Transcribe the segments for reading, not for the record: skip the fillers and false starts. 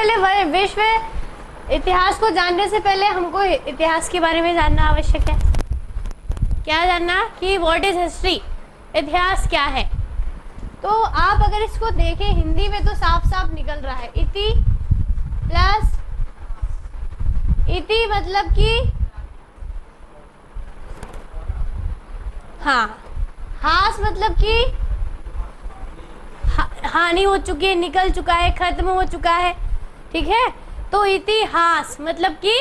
पहले विश्व इतिहास को जानने से पहले हमको इतिहास के बारे में जानना आवश्यक है। क्या जानना कि व्हाट इज हिस्ट्री, इतिहास क्या है। तो आप अगर इसको देखें हिंदी में तो साफ साफ निकल रहा है, इति प्लस इति मतलब कि हाँ, हास मतलब कि हानि हो चुकी है, निकल चुका है, खत्म हो चुका है, ठीक है। तो इतिहास मतलब कि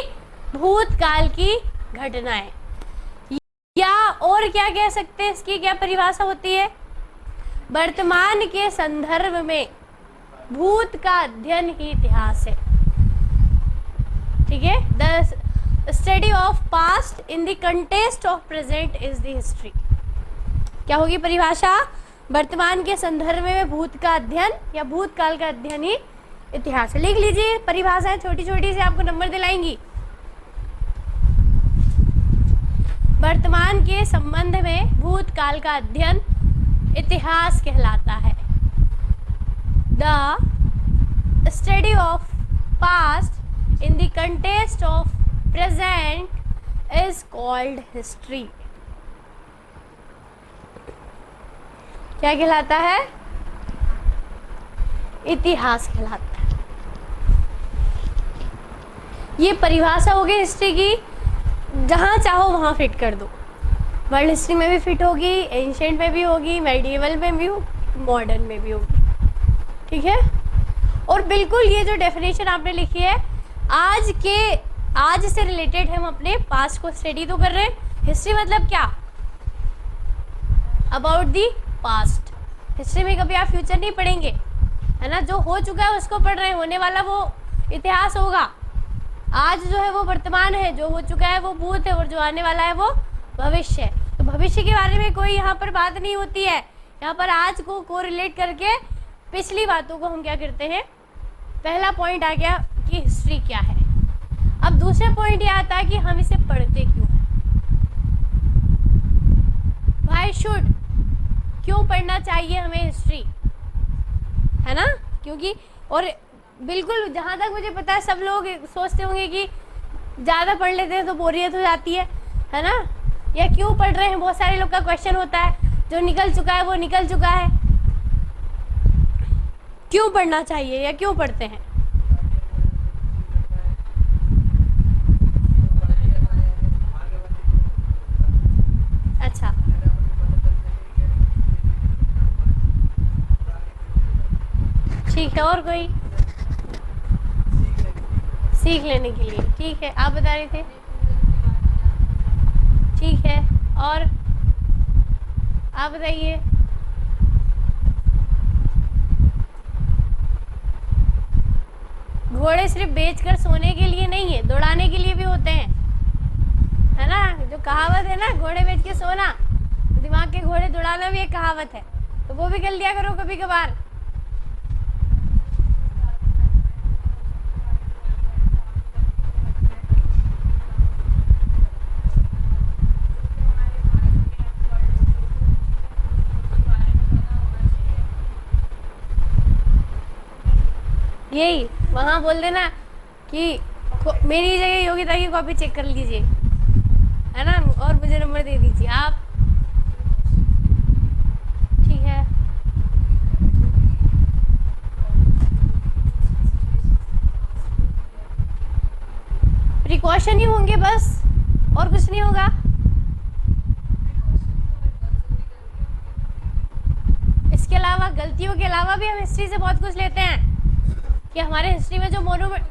भूतकाल की घटनाएं, या और क्या कह सकते हैं, इसकी क्या परिभाषा होती है, वर्तमान के संदर्भ में भूत का अध्ययन ही इतिहास है, ठीक है। The study of past in the context of present is the history. क्या होगी परिभाषा, वर्तमान के संदर्भ में भूत का अध्ययन या भूतकाल का अध्ययन ही इतिहास है। लिख लीजिए, परिभाषाएं छोटी छोटी से आपको नंबर दिलाएंगी। वर्तमान के संबंध में भूतकाल का अध्ययन इतिहास कहलाता है। The study of past in the context of present is called history. क्या कहलाता है, इतिहास कहलाता है। ये परिभाषा हो गई हिस्ट्री की, जहां चाहो वहां फिट कर दो। वर्ल्ड हिस्ट्री में भी फिट होगी, एंशिएंट में भी होगी, मेडिएवल में भी, मॉडर्न में भी होगी, ठीक है। और बिल्कुल ये जो डेफिनेशन आपने लिखी है, आज से रिलेटेड हम अपने पास्ट को स्टडी तो कर रहे हैं। हिस्ट्री मतलब क्या, अबाउट दी पास्ट। हिस्ट्री में कभी आप फ्यूचर नहीं पढ़ेंगे, है ना, जो हो चुका है उसको पढ़ रहे हैं, होने वाला वो इतिहास होगा। आज जो है वो वर्तमान है, जो हो चुका है वो भूत है, और जो आने वाला है वो भविष्य है। तो भविष्य के बारे में कोई यहाँ पर बात नहीं होती है। यहाँ पर आज को रिलेट करके पिछली बातों को हम क्या करते हैं, पहला पॉइंट आ गया कि हिस्ट्री क्या है। अब दूसरा पॉइंट ये आता है कि हम इसे पढ़ते क्यों हैं, व्हाई शुड, क्यों पढ़ना चाहिए हमें हिस्ट्री, है ना। क्योंकि और बिल्कुल जहाँ तक मुझे पता है सब लोग सोचते होंगे कि ज़्यादा पढ़ लेते हैं तो बोरियत हो जाती है ना, या क्यों पढ़ रहे हैं, बहुत सारे लोग का क्वेश्चन होता है। जो निकल चुका है वो निकल चुका है, क्यों पढ़ना चाहिए या क्यों पढ़ते हैं। अच्छा, ठीक है, और कोई सीख लेने के लिए, ठीक है। आप बता रहे थे, ठीक है, और आप बताइए। घोड़े सिर्फ बेचकर सोने के लिए नहीं है, दौड़ाने के लिए भी होते हैं, है ना। जो कहावत है ना, घोड़े बेच के सोना, दिमाग के घोड़े दौड़ाना भी एक कहावत है, तो वो भी कर लिया करो कभी कभार। यही वहाँ बोल देना कि मेरी जगह योग्यता की कॉपी चेक कर लीजिए, है ना, और मुझे नंबर दे दीजिए आप, ठीक है। प्रिकॉशन ही होंगे बस, और कुछ नहीं होगा। इसके अलावा, गलतियों के अलावा भी हम हिस्ट्री से बहुत कुछ लेते हैं कि हमारे हिस्ट्री में जो मोनूमेंट,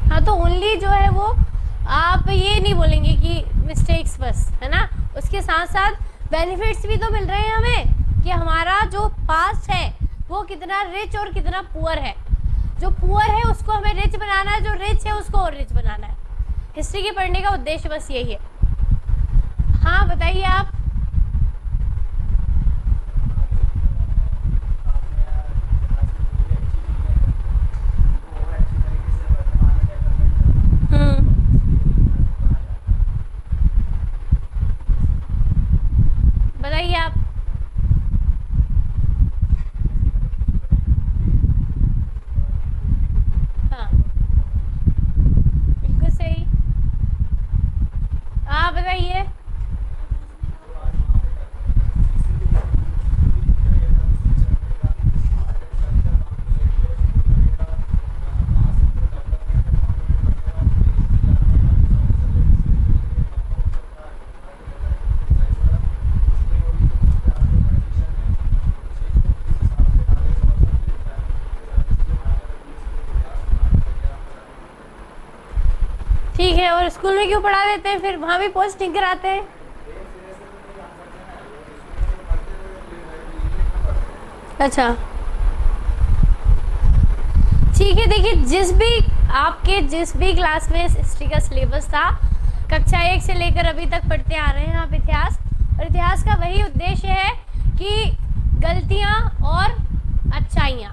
हाँ, तो ओनली जो है वो आप ये नहीं बोलेंगे कि मिस्टेक्स बस, है ना, उसके साथ साथ बेनिफिट्स भी तो मिल रहे हैं हमें कि हमारा जो पास्ट है वो कितना रिच और कितना पुअर है। जो पुअर है उसको हमें रिच बनाना है, जो रिच है उसको और रिच बनाना है। हिस्ट्री के पढ़ने का उद्देश्य बस यही है। हाँ बताइए आप। बताइए। ठीक है, और स्कूल में क्यों पढ़ा देते हैं, फिर वहां भी पोस्टिंग कराते हैं। अच्छा ठीक है, देखिए जिस भी क्लास में हिस्ट्री का सिलेबस था, कक्षा 1 से लेकर अभी तक पढ़ते आ रहे हैं आप इतिहास, और इतिहास का वही उद्देश्य है कि गलतियां और अच्छाइयां,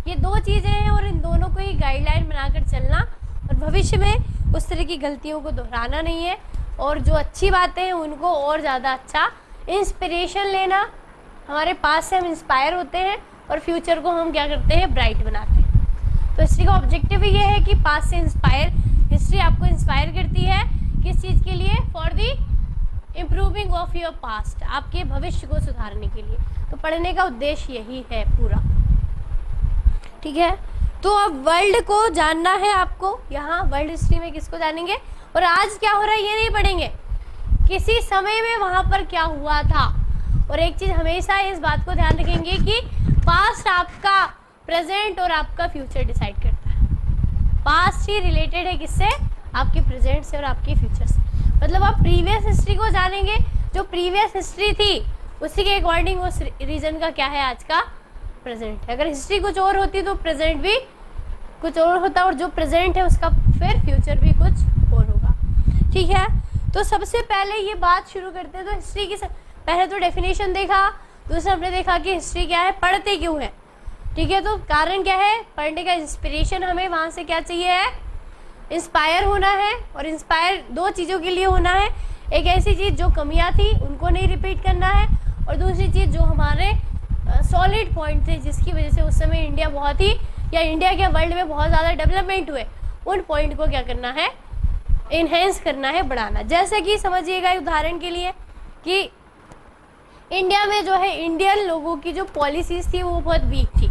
ये दो चीज़ें हैं, और इन दोनों को ही गाइडलाइन बनाकर चलना, और भविष्य में उस तरह की गलतियों को दोहराना नहीं है, और जो अच्छी बातें हैं उनको और ज़्यादा अच्छा इंस्पिरेशन लेना, हमारे पास से हम इंस्पायर होते हैं और फ्यूचर को हम क्या करते हैं, ब्राइट बनाते हैं। तो हिस्ट्री का ऑब्जेक्टिव ये है कि पास से इंस्पायर, हिस्ट्री आपको इंस्पायर करती है किस चीज़ के लिए, for the improving of your past, आपके भविष्य को सुधारने के लिए। तो पढ़ने का उद्देश्य यही है पूरा, ठीक है। तो अब वर्ल्ड को जानना है आपको, यहाँ वर्ल्ड हिस्ट्री में किसको जानेंगे, और आज क्या हो रहा है ये नहीं पढ़ेंगे, किसी समय में वहाँ पर क्या हुआ था। और एक चीज़ हमेशा इस बात को ध्यान रखेंगे कि पास्ट आपका प्रेजेंट और आपका फ्यूचर डिसाइड करता है। पास्ट ही रिलेटेड है किससे, आपके प्रेजेंट से और आपके फ्यूचर से। मतलब आप प्रीवियस हिस्ट्री को जानेंगे, जो प्रीवियस हिस्ट्री थी उसी के अकॉर्डिंग उस रीजन का क्या है आज का प्रेजेंट है। अगर हिस्ट्री कुछ और होती तो प्रेजेंट भी कुछ और होता, और जो प्रेजेंट है उसका फिर फ्यूचर भी कुछ और होगा, ठीक है। तो सबसे पहले ये बात शुरू करते हैं, तो हिस्ट्री की पहले तो डेफिनेशन देखा, दूसरा हमने देखा कि हिस्ट्री क्या है, पढ़ते क्यों है, ठीक है। तो कारण क्या है, पढ़ने का इंस्पिरेशन, हमें वहाँ से क्या चाहिए है, इंस्पायर होना है, और इंस्पायर दो चीज़ों के लिए होना है, एक ऐसी चीज़ जो कमियाँ थी उनको नहीं रिपीट करना है, और दूसरी चीज़ जो हमारे सॉलिड पॉइंट थे जिसकी वजह से उस समय इंडिया बहुत ही, या इंडिया के वर्ल्ड में बहुत ज़्यादा डेवलपमेंट हुए, उन पॉइंट को क्या करना है, इन्हेंस करना है, बढ़ाना। जैसे कि समझिएगा उदाहरण के लिए कि इंडिया में जो है इंडियन लोगों की जो पॉलिसीज़ थी वो बहुत वीक थी,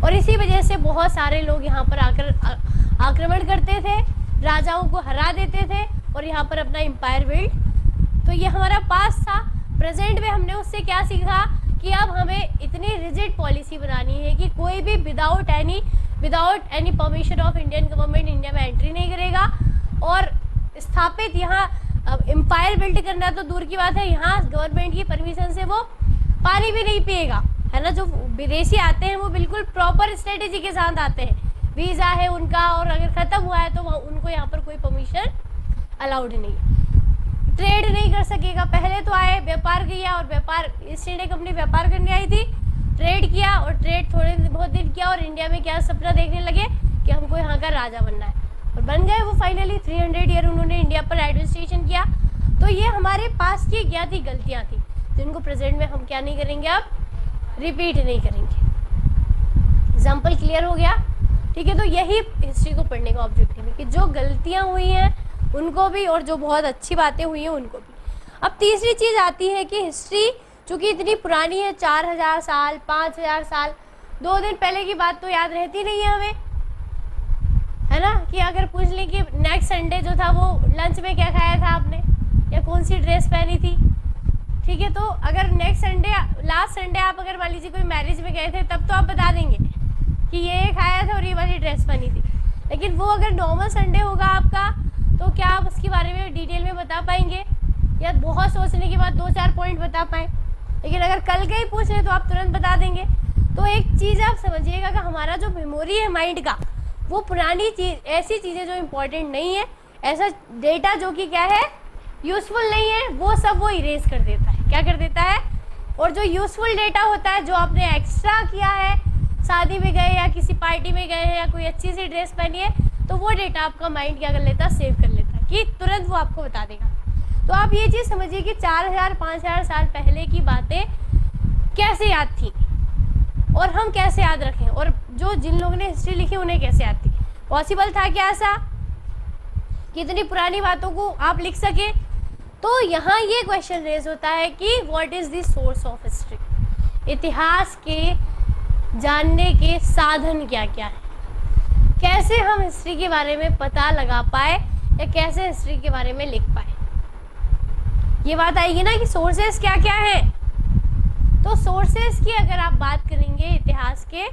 और इसी वजह से बहुत सारे लोग यहाँ पर आकर आक्रमण करते थे, राजाओं को हरा देते थे और यहाँ पर अपना एम्पायर बिल्ड। तो ये हमारा पास्ट था। प्रेजेंट में हमने उससे क्या सीखा कि अब हमें इतनी रिजिड पॉलिसी बनानी है कि कोई भी without any permission of Indian government India में एंट्री नहीं करेगा, और स्थापित यहाँ अब एम्पायर बिल्ड करना तो दूर की बात है, यहाँ गवर्नमेंट की परमिशन से वो पानी भी नहीं पिएगा, है ना। जो विदेशी आते हैं वो बिल्कुल प्रॉपर स्ट्रेटेजी के साथ आते हैं, वीज़ा है उनका, और अगर ख़त्म हुआ है तो उनको यहाँ पर कोई परमिशन अलाउड नहीं है, ट्रेड नहीं कर सकेगा। पहले तो आए, व्यापार किया, और व्यापार ईस्ट इंडिया कंपनी व्यापार करने आई थी, ट्रेड किया, और ट्रेड थोड़े बहुत दिन किया, और इंडिया में क्या सपना देखने लगे कि हमको यहाँ का राजा बनना है, और बन गए वो फाइनली। 300 ईयर उन्होंने इंडिया पर एडमिनिस्ट्रेशन किया। तो ये हमारे पास की क्या थी, गलतियाँ थी, जिनको प्रेजेंट में हम क्या नहीं करेंगे, अब रिपीट नहीं करेंगे। एग्जाम्पल क्लियर हो गया, ठीक है। तो यही हिस्ट्री को पढ़ने का ऑब्जेक्टिव है कि जो गलतियाँ हुई हैं उनको भी, और जो बहुत अच्छी बातें हुई हैं उनको भी। अब तीसरी चीज़ आती है कि हिस्ट्री चूँकि इतनी पुरानी है, 4000 साल 5000 साल, 2 दिन पहले की बात तो याद रहती नहीं है हमें, है ना। कि अगर पूछ लें कि नेक्स्ट संडे जो था वो लंच में क्या खाया था आपने, या कौन सी ड्रेस पहनी थी, ठीक है। तो अगर नेक्स्ट संडे, लास्ट संडे आप अगर मान लीजिए कोई मैरिज में गए थे, तब तो आप बता देंगे कि ये खाया था और ये वाली ड्रेस पहनी थी। लेकिन वो अगर नॉर्मल संडे होगा आपका, तो क्या आप उसके बारे में डिटेल में बता पाएंगे, या बहुत सोचने के बाद 2-4 पॉइंट बता पाएँ। लेकिन अगर कल का ही पूछ लें तो आप तुरंत बता देंगे। तो एक चीज़ आप समझिएगा कि हमारा जो मेमोरी है माइंड का, वो पुरानी चीज़, ऐसी चीज़ें जो इम्पोर्टेंट नहीं है, ऐसा डेटा जो कि क्या है, यूज़फुल नहीं है, वो सब वो इरेज कर देता है। क्या कर देता है, और जो यूज़फुल डेटा होता है, जो आपने एक्स्ट्रा किया है, शादी में गए या किसी पार्टी में गए हैं या कोई अच्छी सी ड्रेस पहनी है, तो वो डेटा आपका माइंड क्या कर लेता है, सेव कर लेता है कि तुरंत वो आपको बता देगा। तो आप ये चीज़ समझिए कि 4000-5000 साल पहले की बातें कैसे याद थी, और हम कैसे याद रखें, और जो जिन लोगों ने हिस्ट्री लिखी उन्हें कैसे याद थी। पॉसिबल था क्या ऐसा कि इतनी पुरानी बातों को आप लिख सके? तो यहाँ ये क्वेश्चन रेज होता है कि what is the source of history, इतिहास के जानने के साधन क्या क्या है, कैसे हम हिस्ट्री के बारे में पता लगा पाए या कैसे हिस्ट्री के बारे में लिख पाए। ये बात आएगी ना कि सोर्सेस क्या क्या है। तो सोर्सेस की अगर आप बात करेंगे इतिहास के,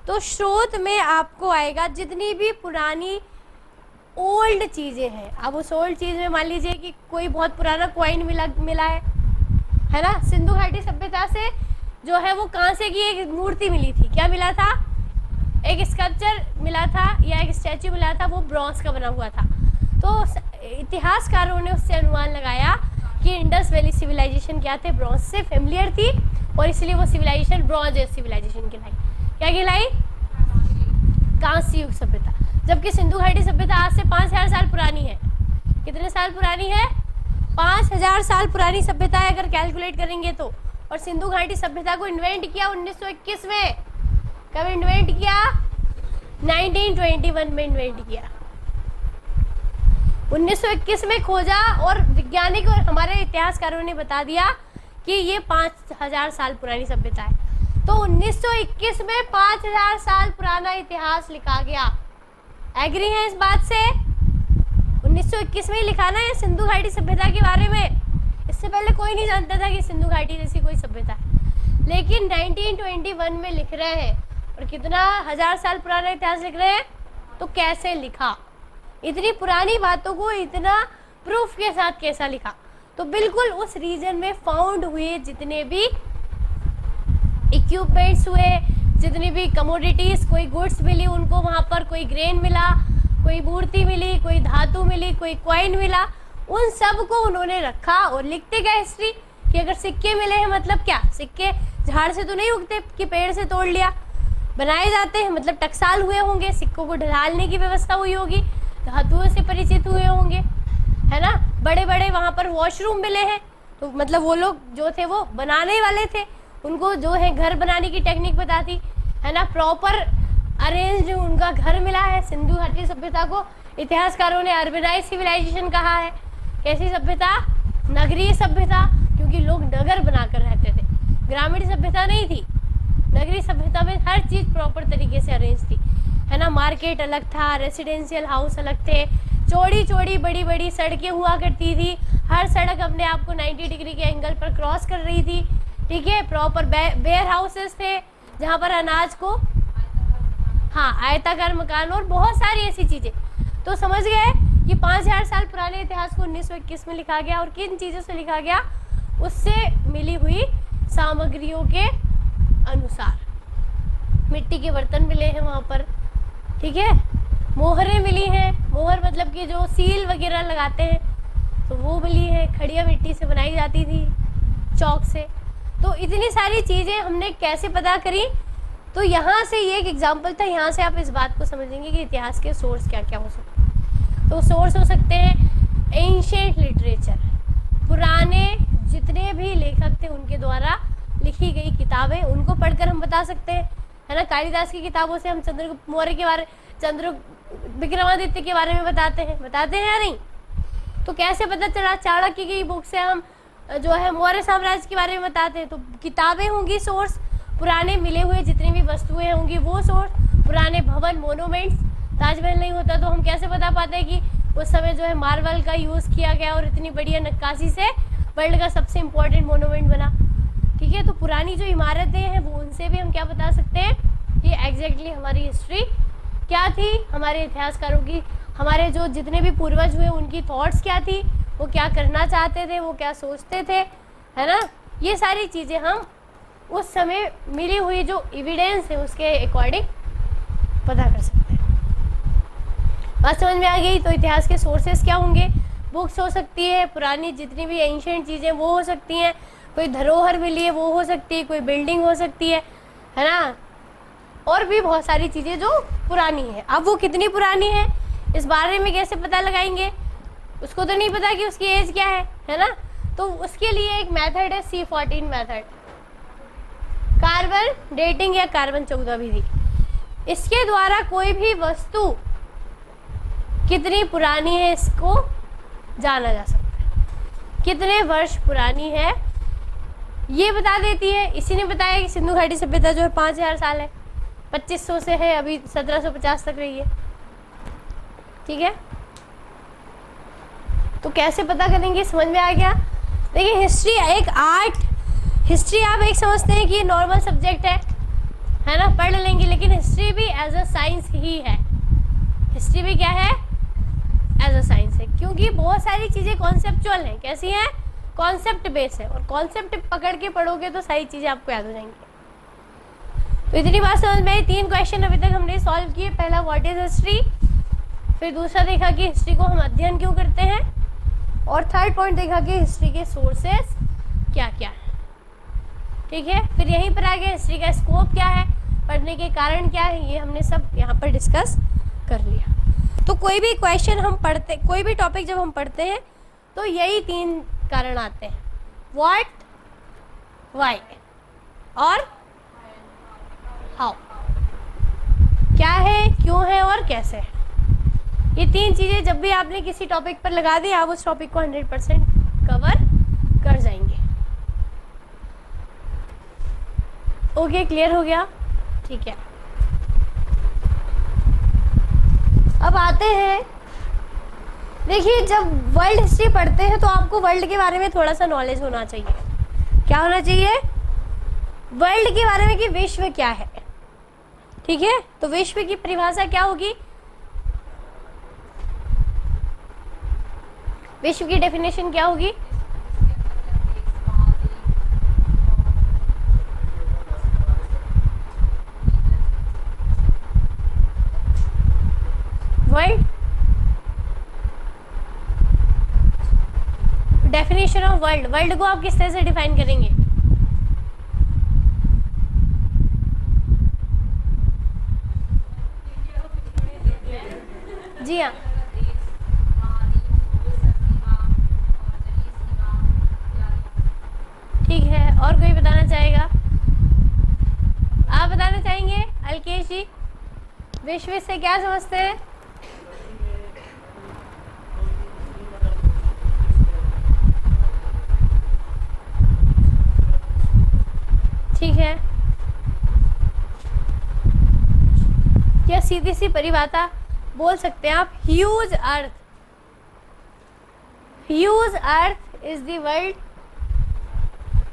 तो स्रोत में आपको आएगा जितनी भी पुरानी ओल्ड चीज़ें हैं। अब उस ओल्ड चीज़ में मान लीजिए कि कोई बहुत पुराना कॉइन मिला है ना, सिंधु घाटी सभ्यता से जो है वो कांसे की एक मूर्ति मिली थी। क्या मिला था? एक स्कल्पचर मिला था या एक स्टैचू मिला था, वो ब्रॉन्ज का बना हुआ था। तो इतिहासकारों ने उससे अनुमान लगाया कि इंडस वैली सिविलाइजेशन क्या थे, ब्रॉन्ज से फेमिलियर थी और इसलिए वो सिविलाइजेशन ब्रॉन्ज एज सिविलाइजेशन कहलाई। क्या कहलाई? कांस्य युग सभ्यता। जबकि सिंधु घाटी सभ्यता आज से 5000 साल पुरानी है। कितने साल पुरानी है? 5000 साल पुरानी सभ्यता है अगर कैलकुलेट करेंगे तो। और सिंधु घाटी सभ्यता को इन्वेंट किया 1921 में। कब इन्वेंट किया? 1921 में इन्वेंट किया। 1921 में खोजा और वैज्ञानिक और हमारे इतिहासकारों ने बता दिया कि ये 5000 साल पुरानी सभ्यता है। तो 1921 में 5000 साल पुराना इतिहास लिखा गया। एग्री है इस बात से? 1921 में ही लिखा ना ये सिंधु घाटी सभ्यता के बारे में। इससे पहले कोई नहीं जानता था कि सिंधु घाटी जैसी कोई सभ्यता है, लेकिन 1921 में लिख रहे हैं। और कितना 1000 साल पुराना इतिहास लिख रहे हैं, तो कैसे लिखा? इतनी पुरानी बातों को इतना प्रूफ के साथ कैसा लिखा? तो बिल्कुल उस रीजन में फाउंड हुए जितने भी इक्विपमेंट्स हुए, जितनी भी कमोडिटीज, कोई गुड्स मिली उनको, वहाँ पर कोई ग्रेन मिला, कोई मूर्ति मिली, कोई धातु मिली, कोई कॉइन मिला, उन सब को उन्होंने रखा और लिखते गए हिस्ट्री कि अगर सिक्के मिले हैं मतलब क्या, सिक्के झाड़ से तो नहीं उगते कि पेड़ से तोड़ लिया, बनाए जाते हैं, मतलब टकसाल हुए होंगे, सिक्कों को ढालने की व्यवस्था हुई होगी, धातुओं से परिचित हुए होंगे, है ना। बड़े बड़े वहाँ पर वॉशरूम मिले हैं, तो मतलब वो लोग जो थे वो बनाने वाले थे, उनको जो है घर बनाने की टेक्निक बताती है ना। प्रॉपर अरेंज उनका घर मिला है। सिंधु घाटी सभ्यता को इतिहासकारों ने अर्बनाइज सिविलाइजेशन कहा है। कैसी सभ्यता? नगरीय सभ्यता, क्योंकि लोग नगर बनाकर रहते थे, ग्रामीण सभ्यता नहीं थी। नगरीय सभ्यता में हर चीज़ प्रॉपर तरीके से अरेंज थी, है ना। मार्केट अलग था, रेसिडेंशियल हाउस अलग थे, चौड़ी चौड़ी बड़ी बड़ी सड़कें हुआ करती थी, हर सड़क अपने आप को 90 डिग्री के एंगल पर क्रॉस कर रही थी, ठीक है। प्रॉपर वेयर हाउसेस थे जहाँ पर अनाज को, हाँ, आयताकार मकान और बहुत सारी ऐसी चीज़ें। तो समझ गए कि 5000 साल पुराने इतिहास को 1921 में लिखा गया। और किन चीज़ों से लिखा गया? उससे मिली हुई सामग्रियों के अनुसार। मिट्टी के बर्तन मिले हैं वहाँ पर, ठीक है। मोहरें मिली हैं, मोहर मतलब कि जो सील वगैरह लगाते हैं, तो वो मिली है, खड़िया मिट्टी से बनाई जाती थी, चौक से। तो इतनी सारी चीज़ें हमने कैसे पता करी? तो यहाँ से ये एक एग्जाम्पल था, यहाँ से आप इस बात को समझेंगे कि इतिहास के सोर्स क्या क्या हो सकते हैं। तो सोर्स हो सकते हैं एंशिएंट लिटरेचर, पुराने जितने भी लेखक थे उनके द्वारा लिखी गई किताबें, उनको पढ़कर हम बता सकते हैं, है ना। कालिदास की किताबों से हम चंद्रगुप्त मौर्य के बारे, विक्रमादित्य के बारे में बताते हैं या नहीं? तो कैसे पता चला? चाणक्य की बुक से हम जो है मौर्य साम्राज्य के बारे में बताते हैं। तो किताबें होंगी सोर्स, पुराने मिले हुए जितनी भी वस्तुएं होंगी वो सोर्स, पुराने भवन, मोनूमेंट्स। ताजमहल नहीं होता तो हम कैसे बता पाते हैं कि उस समय जो है मार्बल का यूज़ किया गया और इतनी बढ़िया नक्काशी से वर्ल्ड का सबसे इम्पोर्टेंट मोनूमेंट बना, ठीक है। तो पुरानी जो इमारतें हैं वो, उनसे भी हम क्या बता सकते हैं कि एग्जैक्टली हमारी हिस्ट्री क्या थी, हमारे इतिहासकारों की, हमारे जो जितने भी पूर्वज हुए उनकी थॉट्स क्या थी, वो क्या करना चाहते थे, वो क्या सोचते थे, है ना। ये सारी चीज़ें हम उस समय मिली हुई जो एविडेंस है उसके अकॉर्डिंग पता कर सकते हैं। बात समझ में आ गई? तो इतिहास के सोर्सेस क्या होंगे? बुक्स हो सकती है, पुरानी जितनी भी एंशिएंट चीज़ें वो हो सकती हैं, कोई धरोहर मिली है वो हो सकती है, कोई बिल्डिंग हो सकती है ना, और भी बहुत सारी चीज़ें जो पुरानी है। अब वो कितनी पुरानी है इस बारे में कैसे पता लगाएंगे? उसको तो नहीं पता कि उसकी एज क्या है ना। तो उसके लिए एक मेथड है C14 मेथड, कार्बन डेटिंग या कार्बन 14 विधि। इसके द्वारा कोई भी वस्तु कितनी पुरानी है इसको जाना जा सकता है। कितने वर्ष पुरानी है ये बता देती है। इसी ने बताया कि सिंधु घाटी सभ्यता जो है 5000 साल है, 2500 से है, अभी 1750 तक रही है। ठीक है, तो कैसे पता करेंगे, समझ में आ गया। देखिए हिस्ट्री एक आर्ट, हिस्ट्री आप एक समझते हैं कि नॉर्मल सब्जेक्ट है ना, पढ़ लेंगे, लेकिन हिस्ट्री भी एज अ साइंस ही है। हिस्ट्री भी क्या है, एज अ साइंस है, क्योंकि बहुत सारी चीज़ें कॉन्सेप्चुअल हैं। कैसी हैं, कॉन्सेप्ट बेस है, और कॉन्सेप्ट पकड़ के पढ़ोगे तो सारी चीज़ें आपको याद हो जाएंगी। तो इतनी बात समझ में आई। 3 क्वेश्चन अभी तक हमने सॉल्व किए। पहला व्हाट इज हिस्ट्री, फिर दूसरा देखा कि हिस्ट्री को हम अध्ययन क्यों करते हैं, और थर्ड पॉइंट देखा कि हिस्ट्री के सोर्सेस क्या क्या है। ठीक है, फिर यहीं पर आगे हिस्ट्री का स्कोप क्या है, पढ़ने के कारण क्या है, ये हमने सब यहाँ पर डिस्कस कर लिया। तो कोई भी क्वेश्चन हम पढ़ते, कोई भी टॉपिक जब हम पढ़ते हैं तो यही 3 कारण आते हैं, व्हाट, व्हाई और हाउ। क्या है, क्यों है और कैसे है। ये 3 चीज़ें जब भी आपने किसी टॉपिक पर लगा दी, आप उस टॉपिक को 100% कवर कर जाएंगे। ओके, क्लियर हो गया। ठीक है, अब आते हैं, देखिए जब वर्ल्ड हिस्ट्री पढ़ते हैं तो आपको वर्ल्ड के बारे में थोड़ा सा नॉलेज होना चाहिए। क्या होना चाहिए, वर्ल्ड के बारे में कि विश्व क्या है। ठीक है, तो विश्व की परिभाषा क्या होगी, विश्व की डेफिनेशन क्या होगी, world, definition of world, world को आप किस तरह से डिफाइन करेंगे। जी हाँ, ठीक है, और कोई बताना चाहेगा, आप बताना चाहेंगे अलकेश जी, विश्व से क्या समझते हैं। ठीक है, क्या सीधी सी परिभाषा बोल सकते हैं आप, huge earth, huge earth is the world,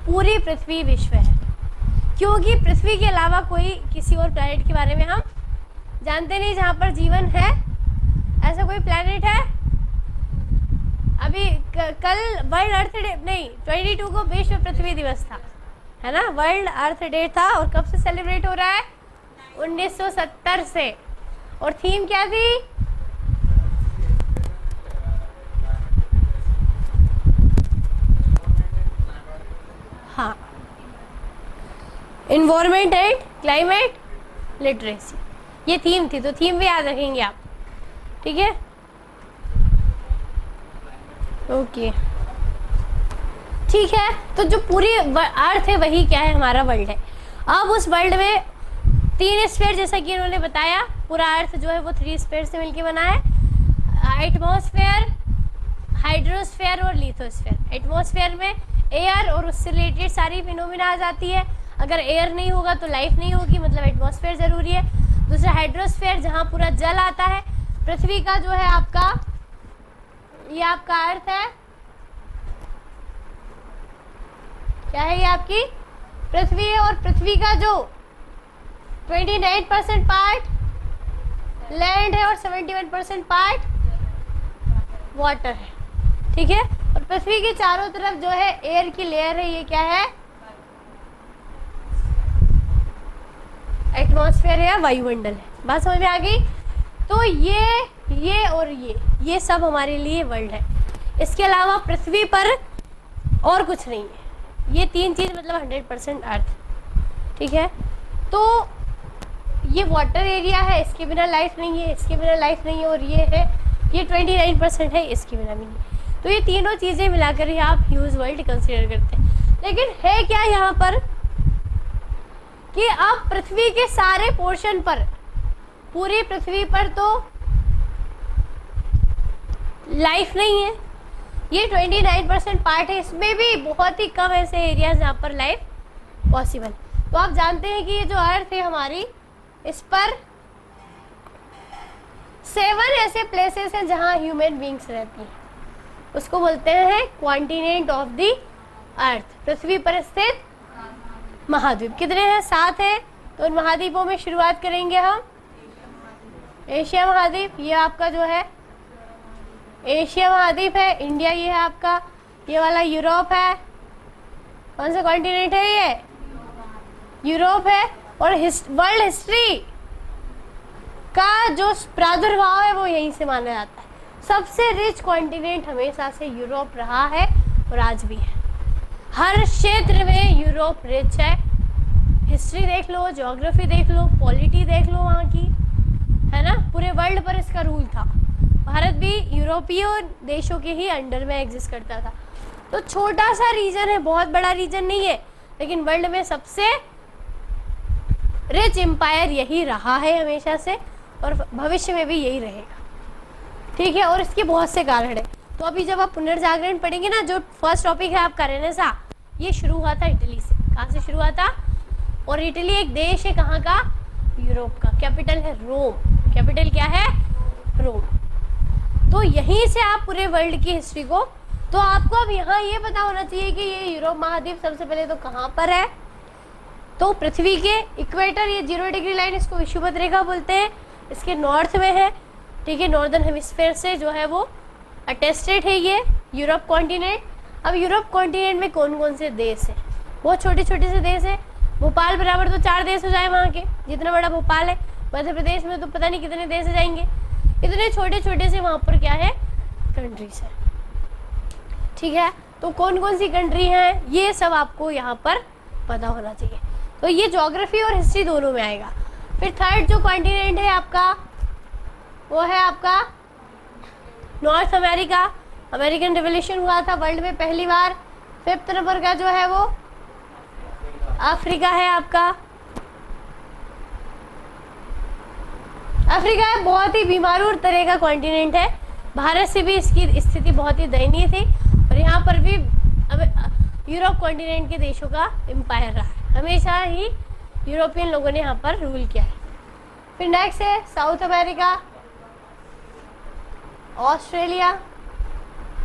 पूरी पृथ्वी विश्व है, क्योंकि पृथ्वी के अलावा कोई किसी और प्लैनेट के बारे में हम जानते नहीं जहाँ पर जीवन है। ऐसा कोई प्लैनेट है, अभी कल वर्ल्ड अर्थ डे, नहीं 22 को विश्व पृथ्वी दिवस था, है ना, वर्ल्ड अर्थ डे था, और कब से सेलिब्रेट हो रहा है, 1970 से, और थीम क्या थी, हाँ, इन्वायरमेंट एंड क्लाइमेट लिटरेसी, ये थीम थी। तो थीम भी याद रखेंगे आप। ठीक है, ओके, ठीक है। तो जो पूरी अर्थ है वही क्या है, हमारा वर्ल्ड है। अब उस वर्ल्ड में 3 स्फीयर, जैसा कि इन्होंने बताया, पूरा अर्थ जो है वो 3 स्फीयर से मिलकर बना है, एटमॉस्फेयर, हाइड्रोस्फेयर और लिथोस्फेयर। एटमॉस्फेयर में एयर और उससे रिलेटेड सारी फिनोमिना आ जाती है। अगर एयर नहीं होगा तो लाइफ नहीं होगी, मतलब एटमॉस्फेयर ज़रूरी है। दूसरा हाइड्रोस्फेयर, जहाँ पूरा जल आता है। पृथ्वी का जो है आपका, ये आपका अर्थ है, क्या है, ये आपकी पृथ्वी है, और पृथ्वी का जो 29% पार्ट लैंड है और 71% पार्ट वाटर है। ठीक है, और पृथ्वी के चारों तरफ जो है एयर की लेयर है, ये क्या है, एटमॉस्फेयर या वायुमंडल है। बात समझ में आ गई। तो ये और ये सब हमारे लिए वर्ल्ड है। इसके अलावा पृथ्वी पर और कुछ नहीं है। ये 3 चीज़ मतलब 100% अर्थ। ठीक है, तो ये वाटर एरिया है, इसके बिना लाइफ नहीं है, इसके बिना लाइफ नहीं है, और ये है, ये 29% है, इसके बिना भी नहीं। तो ये तीनों चीज़ें मिलाकर ही आप ह्यूज वर्ल्ड कंसिडर करते हैं। लेकिन है क्या यहाँ पर कि अब पृथ्वी के सारे पोर्शन पर, पूरी पृथ्वी पर तो लाइफ नहीं है, ये 29% पार्ट है, इसमें भी बहुत ही कम ऐसे एरियाज जहाँ पर लाइफ पॉसिबल। तो आप जानते हैं कि ये जो अर्थ है हमारी, इस पर 7 ऐसे प्लेसेस हैं जहाँ ह्यूमन बींग्स रहती हैं, उसको बोलते हैं कॉन्टिनेंट ऑफ द अर्थ, पृथ्वी पर स्थित महाद्वीप। कितने हैं? 7 है। तो उन महाद्वीपों में शुरुआत करेंगे हम। एशिया महाद्वीप, ये आपका जो है एशिया महाद्वीप है, इंडिया ये है आपका, ये वाला यूरोप है। कौन सा कॉन्टिनेंट है ये? यूरोप है। और वर्ल्ड हिस्ट्री का जो प्रादुर्भाव है वो यहीं से माना जाता है। सबसे रिच कॉन्टिनेंट हमेशा से यूरोप रहा है और आज भी है। हर क्षेत्र में यूरोप रिच है। हिस्ट्री देख लो, ज्योग्राफी देख लो, पॉलिटी देख लो वहाँ की, है ना। पूरे वर्ल्ड पर इसका रूल था। भारत भी यूरोपीय देशों के ही अंडर में एग्जिस्ट करता था। तो छोटा सा रीजन है, बहुत बड़ा रीजन नहीं है, लेकिन वर्ल्ड में सबसे रिच एम्पायर यही रहा है हमेशा से, और भविष्य में भी यही रहेगा। ठीक है। और इसके बहुत से कारण है। तो अभी जब आप पुनर्जागरण पढ़ेंगे ना, जो फर्स्ट टॉपिक है आपका रेनेसां, ये शुरू हुआ था इटली से। कहाँ से शुरू हुआ था? और इटली एक देश है, कहाँ का? यूरोप का। कैपिटल है रोम। कैपिटल क्या है? रोम। तो यहीं से आप पूरे वर्ल्ड की हिस्ट्री को, तो आपको अब यहाँ ये पता होना चाहिए कि ये यूरोप महाद्वीप सबसे पहले तो कहाँ पर है? तो पृथ्वी के इक्वेटर, ये 0 डिग्री लाइन, इसको विषुवत रेखा बोलते हैं, इसके नॉर्थ में है। ठीक है। नॉर्दर्न हेमिस्फीयर से जो है वो अटेस्टेड है ये यूरोप कॉन्टिनेंट। अब यूरोप कॉन्टिनेंट में कौन कौन से देश हैं? बहुत छोटे छोटे से देश है। भोपाल बराबर तो 4 देश हो जाए वहाँ के, जितना बड़ा भोपाल है। मध्य प्रदेश में तो पता नहीं कितने देश हो जाएंगे। इतने छोटे छोटे से वहाँ पर क्या है? कंट्रीज है। ठीक है। तो कौन कौन सी कंट्री हैं, ये सब आपको यहाँ पर पता होना चाहिए। तो ये ज्योग्राफी और हिस्ट्री दोनों में आएगा। फिर थर्ड जो कॉन्टिनेंट है आपका, वो है आपका नॉर्थ अमेरिका। अमेरिकन रिवॉल्यूशन हुआ था वर्ल्ड में पहली बार। 5th नंबर का जो है वो अफ्रीका है आपका। अफ्रीका है, बहुत ही बीमारूर तरह का कॉन्टिनेंट है। भारत से भी इसकी स्थिति बहुत ही दयनीय थी, और यहाँ पर भी यूरोप कॉन्टिनेंट के देशों का एम्पायर रहा है। हमेशा ही यूरोपियन लोगों ने यहाँ पर रूल किया है। फिर नेक्स्ट है साउथ अमेरिका, ऑस्ट्रेलिया,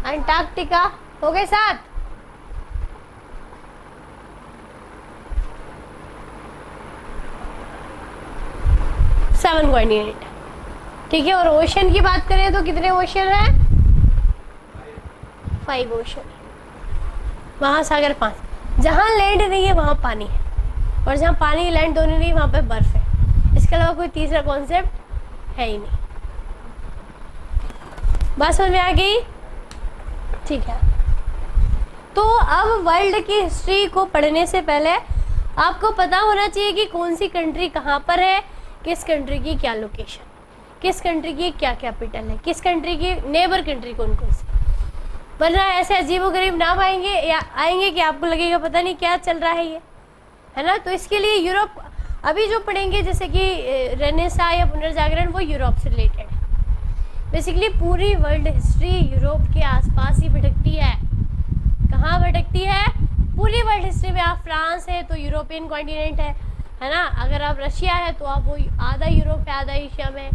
अंटार्कटिका। हो गए 7। कॉन्टिनेंट। ठीक है। और ओशन की बात करें तो कितने ओशन हैं? 5 ओशन। महासागर 5। जहाँ लैंड नहीं है वहाँ पानी है, और जहाँ पानी लैंड दोनों नहीं वहाँ पे बर्फ है। इसके अलावा कोई तीसरा कॉन्सेप्ट है ही नहीं। बात समझ में आ गई? ठीक है। तो अब वर्ल्ड की हिस्ट्री को पढ़ने से पहले आपको पता होना चाहिए कि कौन सी कंट्री कहाँ पर है, किस कंट्री की क्या लोकेशन, किस कंट्री की क्या कैपिटल है, किस कंट्री की नेबर कंट्री कौन कौन सी। वरना ऐसे अजीबोगरीब नाम आएंगे या आएंगे कि आपको लगेगा पता नहीं क्या चल रहा है ये, है ना। तो इसके लिए यूरोप अभी जो पढ़ेंगे, जैसे कि रेनेसां या पुनर्जागरण, वो यूरोप से रिलेटेड है। बेसिकली पूरी वर्ल्ड हिस्ट्री यूरोप के आसपास ही भटकती है। कहाँ भटकती है? पूरी वर्ल्ड हिस्ट्री में। आप फ्रांस है तो यूरोपियन कॉन्टिनेंट है ना। अगर आप रशिया है तो आप वो आधा यूरोप है, आधा एशिया में।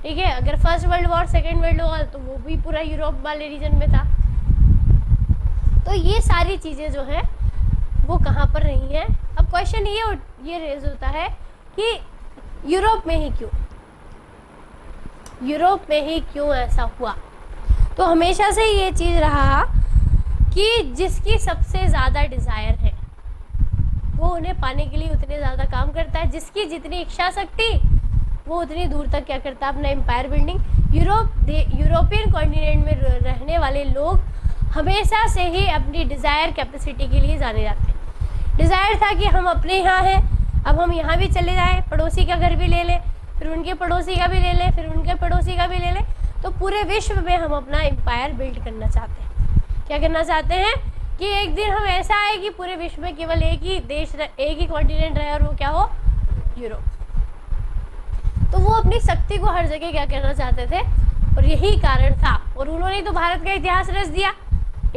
ठीक है। अगर first world war, second world war, तो वो भी पूरा यूरोप वाले रीजन में था। तो ये सारी चीज़ें जो है वो कहाँ पर रही हैं। अब क्वेश्चन ये रेज होता है कि यूरोप में ही क्यों, यूरोप में ही क्यों ऐसा हुआ। तो हमेशा से ये चीज़ रहा कि जिसकी सबसे ज़्यादा डिज़ायर है वो उन्हें पाने के लिए उतने ज़्यादा काम करता है। जिसकी जितनी इच्छा शक्ति, वो उतनी दूर तक क्या करता है, अपना एम्पायर बिल्डिंग। यूरोपियन कॉन्टिनेंट में रहने वाले लोग हमेशा से ही अपनी डिज़ायर कैपेसिटी के लिए जाने जाते हैं। डिज़ायर था कि हम अपने यहाँ हैं, अब हम यहाँ भी चले जाएं, पड़ोसी का घर भी ले लें, फिर उनके पड़ोसी का भी ले लें, फिर उनके पड़ोसी का भी ले लें। तो पूरे विश्व में हम अपना एम्पायर बिल्ड करना चाहते हैं। क्या करना चाहते हैं कि एक दिन हम ऐसा आए कि पूरे विश्व में केवल एक ही देश, एक ही कॉन्टिनेंट रहे, और वो क्या हो? यूरोप। तो वो अपनी शक्ति को हर जगह क्या करना चाहते थे, और यही कारण था। और उन्होंने तो भारत का इतिहास रच दिया।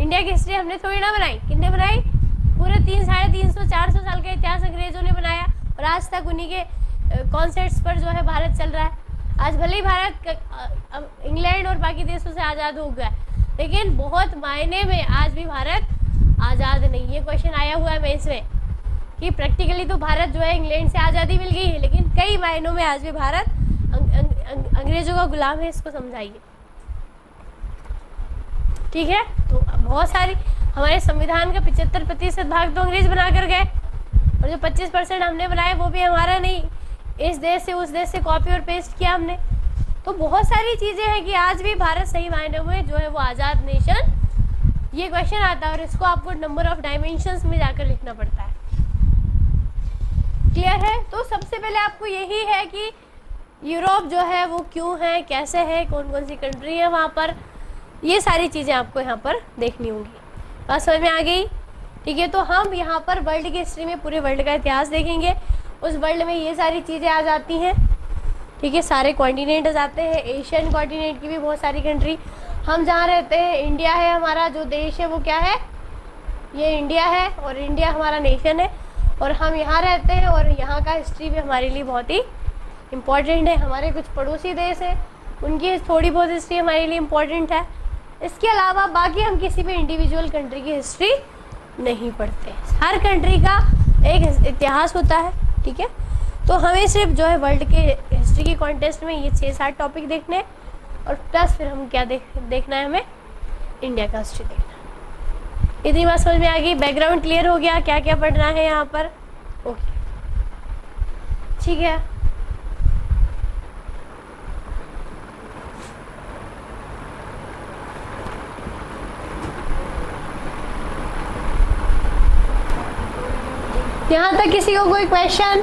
इंडिया की हिस्ट्री हमने थोड़ी ना बनाई, किसने बनाई? पूरे 300-350-400 साल का इतिहास अंग्रेजों ने बनाया और आज तक उन्हीं के कॉन्सेप्ट्स पर जो है भारत चल रहा है। आज भले ही भारत इंग्लैंड और बाकी देशों से आज़ाद हो गया, लेकिन बहुत मायने में आज भी भारत आज़ाद नहीं। ये क्वेश्चन आया हुआ है मेंस में कि प्रैक्टिकली तो भारत जो है इंग्लैंड से आज़ादी मिल गई है, लेकिन कई मायनों में आज भी भारत अंग्रेजों का गुलाम है। इसको समझाइए, ठीक है। तो बहुत सारी हमारे संविधान का 75% भाग तो अंग्रेज बना कर गए, और जो 25% हमने बनाए वो भी हमारा नहीं, इस देश से उस देश से कॉपी और पेस्ट किया हमने। तो बहुत सारी चीज़ें हैं कि आज भी भारत सही मायनों में जो है वो आज़ाद नेशन, ये क्वेश्चन आता है और इसको आपको नंबर ऑफ डायमेंशंस में जाकर लिखना पड़ता है। क्लियर है? तो सबसे पहले आपको यही है कि यूरोप जो है वो क्यों है, कैसे है, कौन कौन सी कंट्री है वहाँ पर, ये सारी चीज़ें आपको यहाँ पर देखनी होंगी। बात समझ में आ गई? ठीक है। तो हम यहाँ पर वर्ल्ड की हिस्ट्री में पूरे वर्ल्ड का इतिहास देखेंगे। उस वर्ल्ड में ये सारी चीज़ें आ जाती हैं, ठीक है। सारे कॉन्टिनेंट आ जाते हैं, एशियन कॉन्टिनेंट की भी बहुत सारी कंट्री। हम जहाँ रहते हैं, इंडिया है हमारा जो देश है, वो क्या है? ये इंडिया है, और इंडिया हमारा नेशन है, और हम यहाँ रहते हैं, और यहाँ का हिस्ट्री भी हमारे लिए बहुत ही इम्पॉर्टेंट है। हमारे कुछ पड़ोसी देश हैं, उनकी थोड़ी बहुत हिस्ट्री हमारे लिए इम्पॉर्टेंट है। इसके अलावा बाकी हम किसी भी इंडिविजुअल कंट्री की हिस्ट्री नहीं पढ़ते। हर कंट्री का एक इतिहास होता है, ठीक है। तो हमें सिर्फ जो है वर्ल्ड के हिस्ट्री की कॉन्टेस्ट में ये 6-7 टॉपिक देखने, और प्लस फिर हम क्या देखना है, हमें इंडिया का हिस्ट्री देखना है। इतनी बात समझ में आ गई? बैकग्राउंड क्लियर हो गया, क्या क्या पढ़ना है यहाँ पर? ओके, ठीक है। यहाँ तक किसी को कोई क्वेश्चन?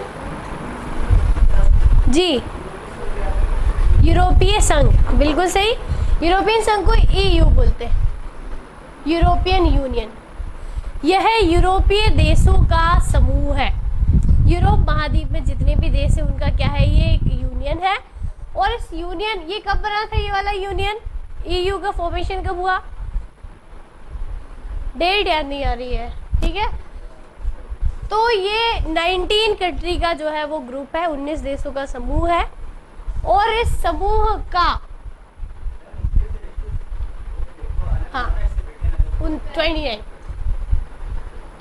जी, यूरोपीय संघ, बिल्कुल सही। यूरोपियन संघ को ईयू बोलते हैं, यूरोपियन यूनियन। यह यूरोपीय देशों का समूह है। यूरोप महाद्वीप में जितने भी देश हैं उनका क्या है, ये एक यूनियन है। और इस यूनियन, ये कब बना था ये वाला यूनियन? ईयू का फॉर्मेशन कब हुआ? डेट याद नहीं आ रही है, ठीक है। तो ये 19 कंट्री का जो है वो ग्रुप है, 19 देशों का समूह है। और इस समूह का, हाँ, 29,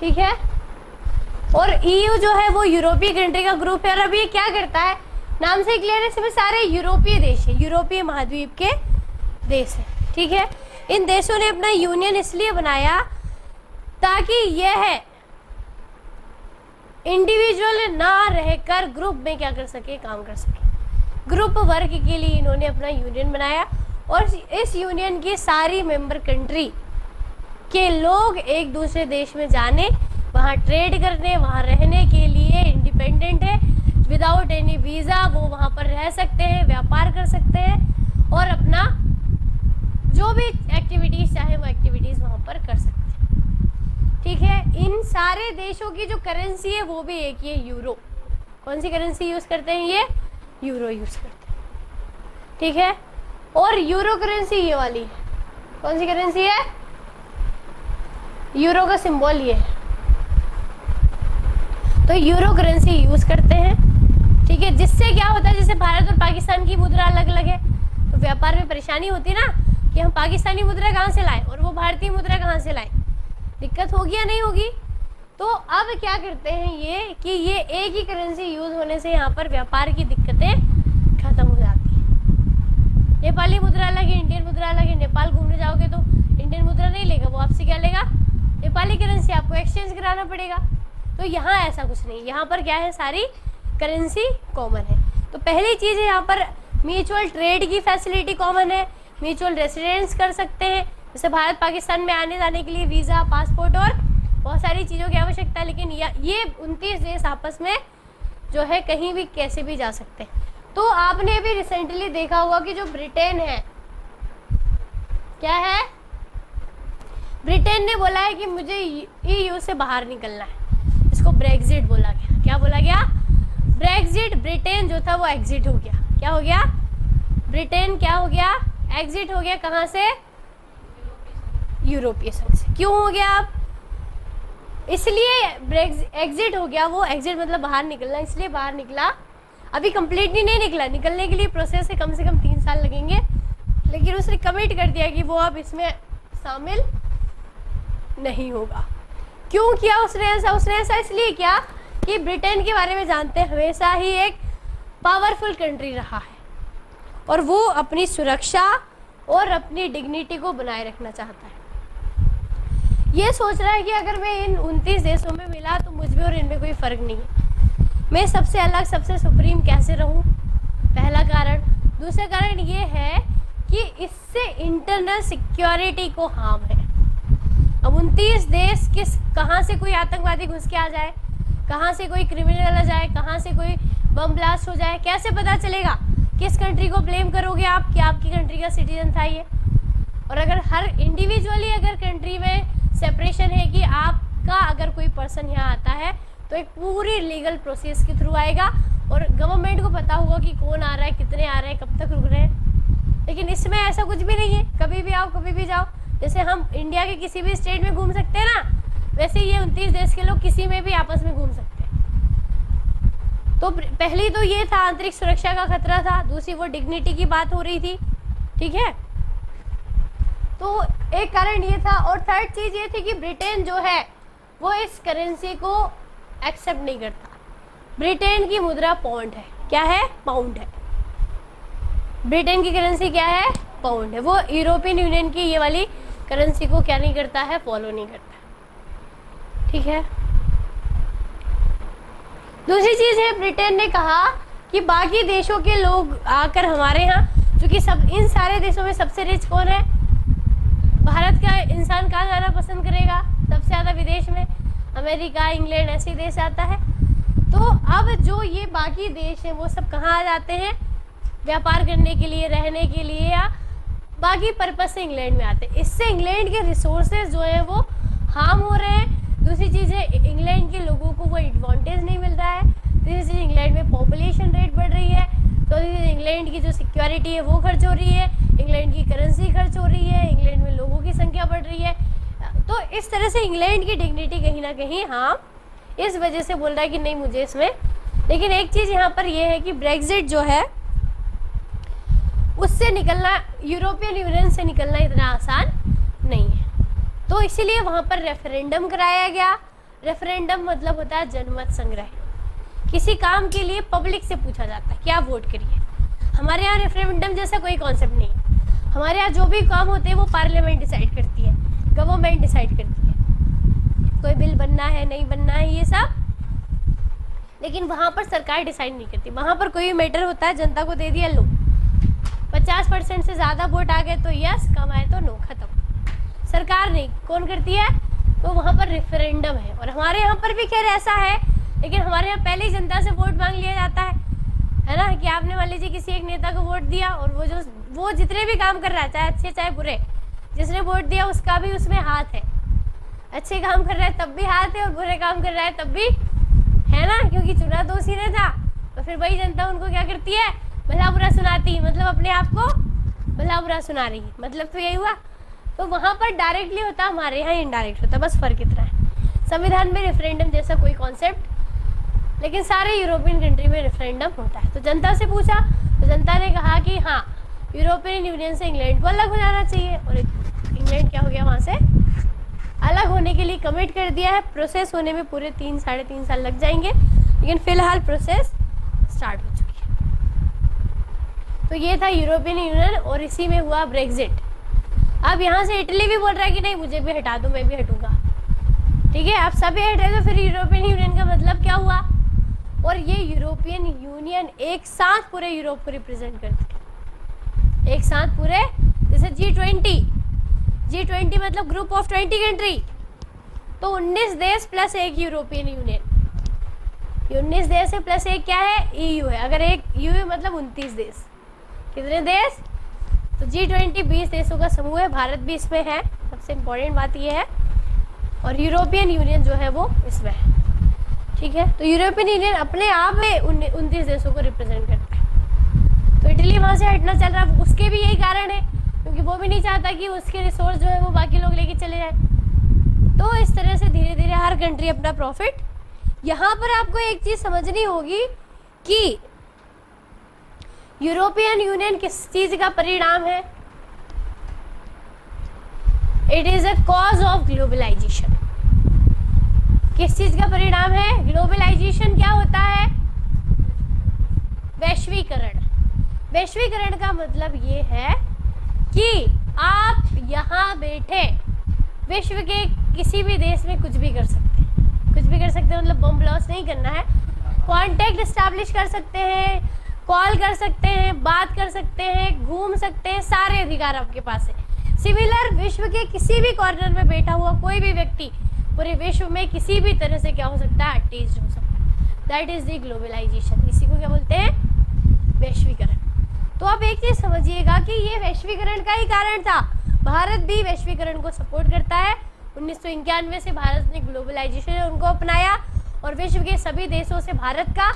ठीक है। और ईयू जो है वो यूरोपीय कंट्री का ग्रुप है। और अब ये क्या करता है, नाम से क्लियर है, इसमें सारे यूरोपीय देश है, यूरोपीय महाद्वीप के देश है, ठीक है। इन देशों ने अपना यूनियन इसलिए बनाया ताकि यह इंडिविजुअल ना रहकर ग्रुप में क्या कर सके, काम कर सके। ग्रुप वर्क के लिए इन्होंने अपना यूनियन बनाया, और इस यूनियन की सारी मेंबर कंट्री के लोग एक दूसरे देश में जाने, वहाँ ट्रेड करने, वहाँ रहने के लिए इंडिपेंडेंट है, विदाउट एनी वीज़ा वो वहाँ पर रह सकते हैं, व्यापार कर सकते हैं, और अपना जो भी एक्टिविटीज़ चाहे वो एक्टिविटीज़ वहाँ पर कर सकते हैं, ठीक है। इन सारे देशों की जो करेंसी है वो भी एक ही है, यूरो। कौन सी करेंसी यूज़ करते हैं ये? यूरो यूज़ करते हैं, ठीक है। और यूरो करेंसी ये वाली है, कौन सी करेंसी है? यूरो का सिंबल ये है, तो यूरो करेंसी यूज़ करते हैं, ठीक है। जिससे क्या होता है, जैसे भारत और पाकिस्तान की मुद्रा अलग अलग है, तो व्यापार में परेशानी होती है ना कि हम पाकिस्तानी मुद्रा कहाँ से लाएं और वो भारतीय मुद्रा कहाँ से लाएं, दिक्कत होगी या नहीं होगी। तो अब क्या करते हैं ये कि ये एक ही करेंसी यूज़ होने से यहाँ पर व्यापार की दिक्कतें खत्म हो जाती हैं। नेपाली मुद्रा अलग है, इंडियन मुद्रा अलग है। नेपाल घूमने जाओगे तो इंडियन मुद्रा नहीं लेगा, वो आपसे क्या लेगा? नेपाली करेंसी, आपको एक्सचेंज कराना पड़ेगा। तो यहाँ ऐसा कुछ नहीं, यहाँ पर क्या है, सारी करेंसी कॉमन है। तो पहली चीज़ है यहाँ पर म्यूचुअल ट्रेड की फैसिलिटी कॉमन है, म्यूचुअल रेसिडेंस कर सकते हैं, जैसे भारत पाकिस्तान में आने जाने के लिए वीज़ा, पासपोर्ट और बहुत सारी चीज़ों की आवश्यकता है। लेकिन ये 29 देश आपस में जो है कहीं भी कैसे भी जा सकते हैं। तो आपने अभी रिसेंटली देखा होगा कि जो ब्रिटेन है, क्या है, ब्रिटेन ने बोला है कि मुझे ईयू से बाहर निकलना है। इसको ब्रेक्जिट बोला गया। क्या बोला गया? ब्रेक्जिट। ब्रिटेन जो था वो एग्जिट हो गया। क्या हो गया? ब्रिटेन क्या हो गया? एग्जिट हो गया। कहाँ से? यूरोपीय संघ से। क्यों हो गया अब? इसलिए एग्जिट हो गया, वो एग्जिट मतलब बाहर निकलना, इसलिए बाहर निकला। अभी कंप्लीटली नहीं निकला, निकलने के लिए प्रोसेस है, कम से कम 3 साल लगेंगे, लेकिन उसने कमिट कर दिया कि वो अब इसमें शामिल नहीं होगा। क्यों किया उसने ऐसा? उसने ऐसा इसलिए किया कि ब्रिटेन के बारे में जानते हैं, हमेशा ही एक पावरफुल कंट्री रहा है और वो अपनी सुरक्षा और अपनी डिग्निटी को बनाए रखना चाहता है। ये सोच रहा है कि अगर मैं इन 29 देशों में मिला तो मुझ में और इनमें कोई फ़र्क नहीं है, मैं सबसे अलग, सबसे सुप्रीम कैसे रहूं? पहला कारण। दूसरा कारण ये है कि इससे इंटरनल सिक्योरिटी को हार्म है। अब 29 देश कहाँ से कोई आतंकवादी घुस के आ जाए, कहाँ से कोई क्रिमिनल आ जाए, कहाँ से कोई बम ब्लास्ट हो जाए, कैसे पता चलेगा? किस कंट्री को ब्लेम करोगे आप कि आपकी कंट्री का सिटीजन था ये? और अगर हर इंडिविजुअली अगर कंट्री में सेपरेशन है कि आपका अगर कोई पर्सन यहाँ आता है तो एक पूरी लीगल प्रोसेस के थ्रू आएगा और गवर्नमेंट को पता होगा कि कौन आ रहा है, कितने आ रहे हैं, कब तक रुक रहे हैं। लेकिन इसमें ऐसा कुछ भी नहीं है, कभी भी आओ कभी भी जाओ। जैसे हम इंडिया के किसी भी स्टेट में घूम सकते हैं ना, वैसे ये 29 देश के लोग किसी में भी आपस में घूम सकते हैं। तो पहली तो ये था आंतरिक सुरक्षा का खतरा था, दूसरी वो डिग्निटी की बात हो रही थी, ठीक है। तो एक कारण ये था और थर्ड चीज़ ये थी कि ब्रिटेन जो है वो इस करेंसी को एक्सेप्ट नहीं करता। ब्रिटेन की मुद्रा पाउंड है। क्या है? पाउंड है। ब्रिटेन की करेंसी क्या है? पाउंड है। वो यूरोपियन यूनियन की ये वाली करेंसी को क्या नहीं करता है? फॉलो नहीं करता, ठीक है। दूसरी चीज़ है, ब्रिटेन ने कहा कि बाकी देशों के लोग आकर हमारे यहाँ, क्योंकि सब इन सारे देशों में सबसे रिच कौन है? भारत का इंसान कहाँ जाना पसंद करेगा? सबसे ज़्यादा विदेश में अमेरिका, इंग्लैंड ऐसे देश आता है। तो अब जो ये बाकी देश हैं वो सब कहाँ आ जाते हैं? व्यापार करने के लिए, रहने के लिए या बाकी पर्पस से इंग्लैंड में आते हैं। इससे इंग्लैंड के रिसोर्सेज जो हैं वो हार्म हो रहे हैं। दूसरी चीज़ है, इंग्लैंड के लोगों को वो एडवांटेज नहीं मिल रहा है। तीसरी चीज़, इंग्लैंड में पॉपुलेशन रेट बढ़ रही है। तो इंग्लैंड की जो सिक्योरिटी है वो खर्च हो रही है, इंग्लैंड की करेंसी खर्च हो रही है, इंग्लैंड में लोगों की संख्या बढ़ रही है। तो इस तरह से इंग्लैंड की डिग्निटी कहीं ना कहीं इस वजह से बोल रहा है कि नहीं मुझे इसमें। लेकिन एक चीज़ यहाँ पर यह है कि ब्रेक्जिट जो है उससे निकलना, यूरोपियन यूनियन से निकलना इतना आसान नहीं है। तो इसीलिए वहाँ पर रेफरेंडम कराया गया। रेफरेंडम मतलब होता है जनमत संग्रह। किसी काम के लिए पब्लिक से पूछा जाता है कि आप वोट करिए। हमारे यहाँ रेफरेंडम जैसा कोई कॉन्सेप्ट नहीं है। हमारे यहाँ जो भी काम होते हैं वो पार्लियामेंट डिसाइड करती है, गवर्नमेंट डिसाइड करती है, कोई बिल बनना है नहीं बनना है ये सब। लेकिन वहाँ पर सरकार डिसाइड नहीं करती। वहाँ पर कोई मैटर होता है, जनता को दे दिया, लो 50% से ज़्यादा वोट आ गए तो यस, कम आए तो नो, खत्म। सरकार नहीं, कौन करती है? तो वहाँ पर रेफरेंडम है। और हमारे यहाँ पर भी खैर ऐसा है, लेकिन हमारे यहाँ पहले ही जनता से वोट मांग लिया जाता है ना, कि आपने मान लीजिए किसी एक नेता को वोट दिया और वो जितने भी काम कर रहा है, चाहे अच्छे चाहे बुरे, जिसने वोट दिया उसका भी उसमें हाथ है। अच्छे काम कर रहा है तब भी हाथ है और बुरे काम कर रहा है तब भी है ना, क्योंकि चुना तो उसी ने था। तो फिर वही जनता उनको क्या करती है? भला बुरा सुनाती, मतलब अपने आप को भला बुरा सुना रही, मतलब तो यही हुआ। तो वहाँ पर डायरेक्टली होता, हमारे यहाँ इनडायरेक्ट होता, बस फ़र्क इतना है। संविधान में रेफरेंडम जैसा कोई कॉन्सेप्ट, लेकिन सारे यूरोपियन कंट्री में रेफरेंडम होता है। तो जनता से पूछा तो जनता ने कहा कि हाँ, यूरोपियन यूनियन से इंग्लैंड को अलग हो जाना चाहिए। और इंग्लैंड क्या हो गया? वहाँ से अलग होने के लिए कमिट कर दिया है। प्रोसेस होने में पूरे 3-3.5 साल लग जाएंगे, लेकिन फ़िलहाल प्रोसेस स्टार्ट हो चुकी है। तो ये था यूरोपियन यूनियन और इसी में हुआ ब्रेक्जिट। अब यहाँ से इटली भी बोल रहा है कि नहीं मुझे भी हटा दो, मैं भी हटूँगा, ठीक है। आप सभी हटे तो फिर यूरोपियन यूनियन का मतलब क्या हुआ? और ये यूरोपियन यूनियन एक साथ पूरे यूरोप को रिप्रेजेंट करती है, एक साथ पूरे, जैसे G20 मतलब ग्रुप ऑफ 20 कंट्री। तो 19 देश प्लस एक यूरोपियन यूनियन। 19 देश है प्लस एक क्या है? EU है। अगर एक EU मतलब 29 देश। कितने देश? तो G20 20 देशों का समूह है, भारत भी इसमें है, सबसे इम्पोर्टेंट बात यह है। और यूरोपियन यूनियन जो है वो इसमें है, ठीक है। तो यूरोपियन यूनियन अपने आप में 29 देशों को रिप्रेजेंट करता है। तो इटली वहाँ से हटना चल रहा है, उसके भी यही कारण है, क्योंकि क्योंकि वो भी नहीं चाहता कि उसके रिसोर्स जो है वो बाकी लोग लेके चले जाए। तो इस तरह से धीरे धीरे हर कंट्री अपना प्रॉफिट। यहाँ पर आपको एक चीज समझनी होगी कि यूरोपियन यूनियन किस चीज का परिणाम है? It is a cause of globalisation. किस चीज का परिणाम है? ग्लोबलाइजेशन क्या होता है? वैश्वीकरण। वैश्वीकरण का मतलब ये है कि आप यहाँ बैठे विश्व के किसी भी देश में कुछ भी कर सकते हैं। कुछ भी कर सकते हैं मतलब बम ब्लास्ट नहीं करना है, कांटेक्ट एस्टैब्लिश कर सकते हैं, कॉल कर सकते हैं, बात कर सकते हैं, घूम सकते हैं, सारे अधिकार आपके पास है। सिमिलर विश्व के किसी भी कॉर्नर में बैठा हुआ कोई भी व्यक्ति पूरे विश्व में किसी भी तरह से क्या हो सकता है? अटैच्ड हो सकता है। That is the globalisation. इसी को क्या बोलते हैं? वैश्वीकरण। तो आप एक चीज समझिएगा कि ये वैश्वीकरण का ही कारण था। भारत भी वैश्वीकरण को सपोर्ट करता है। 1991 से भारत ने ग्लोबलाइजेशन उनको अपनाया और विश्व के सभी देशों से भारत का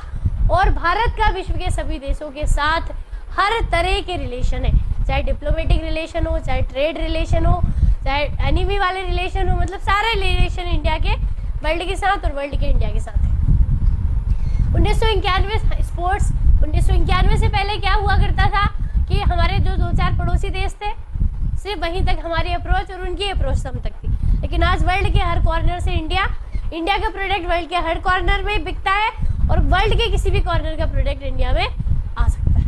विश्व के सभी देशों के साथ हर तरह के रिलेशन है, चाहे डिप्लोमेटिक रिलेशन हो, चाहे ट्रेड रिलेशन हो, चाहे एनिमी वाले रिलेशन हो, मतलब सारे रिलेशन इंडिया के वर्ल्ड के साथ और वर्ल्ड के इंडिया के साथ है। 1991 स्पोर्ट्स। 1991 से पहले क्या हुआ करता था कि हमारे जो 2-4 पड़ोसी देश थे सिर्फ वहीं तक हमारी अप्रोच और उनकी अप्रोच हम तक थी। लेकिन आज वर्ल्ड के हर कॉर्नर से इंडिया का प्रोडक्ट वर्ल्ड के हर कॉर्नर में बिकता है और वर्ल्ड के किसी भी कॉर्नर का प्रोडक्ट इंडिया में आ सकता है।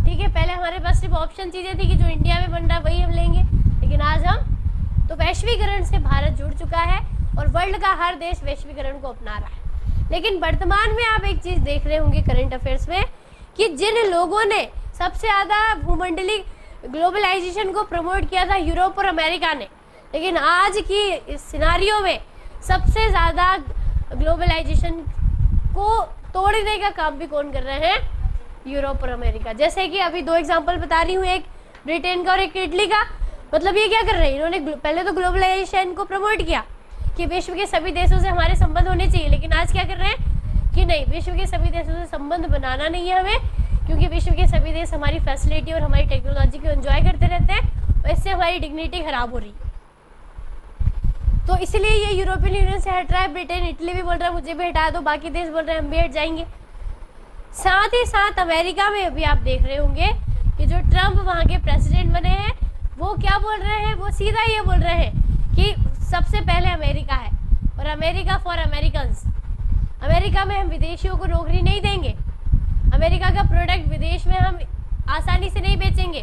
ठीक है, पहले हमारे पास सिर्फ ऑप्शन चीज़ें थी कि जो इंडिया में बन रहा है वही हम लेंगे, लेकिन आज हम तो वैश्वीकरण से भारत जुड़ चुका है और वर्ल्ड का हर देश वैश्वीकरण को अपना रहा है। लेकिन वर्तमान में आप एक चीज़ देख रहे होंगे करंट अफेयर्स में कि जिन लोगों ने सबसे ज़्यादा भूमंडलीय ग्लोबलाइजेशन को प्रमोट किया था यूरोप और अमेरिका ने, लेकिन आज की सिनारियो में सबसे ज़्यादा ग्लोबलाइजेशन को तोड़ने का काम भी कौन कर रहे हैं? यूरोप और अमेरिका। जैसे कि अभी 2 एग्जांपल बता रही हूँ, एक ब्रिटेन का और एक इटली का। मतलब ये क्या कर रहे हैं? इन्होंने पहले तो ग्लोबलाइजेशन को प्रमोट किया कि विश्व के सभी देशों से हमारे संबंध होने चाहिए, लेकिन आज क्या कर रहे हैं कि नहीं, विश्व के सभी देशों से संबंध बनाना नहीं है हमें, क्योंकि विश्व के सभी देश हमारी फैसिलिटी और हमारी टेक्नोलॉजी को एंजॉय करते रहते हैं और इससे हमारी डिग्निटी खराब हो रही है। तो इसलिए ये यूरोपियन यूनियन से हट रहा है। ब्रिटेन इटली भी बोल रहा है मुझे भी हटा दो, बाकी देश बोल रहे हैं हम भी हट जाएंगे। साथ ही साथ अमेरिका में भी आप देख रहे होंगे कि जो ट्रम्प वहाँ के प्रेसिडेंट बने हैं वो क्या बोल रहे हैं? वो सीधा ये बोल रहे हैं कि सबसे पहले अमेरिका है और अमेरिका फॉर अमेरिकन्स। अमेरिका में हम विदेशियों को नौकरी नहीं देंगे, अमेरिका का प्रोडक्ट विदेश में हम आसानी से नहीं बेचेंगे,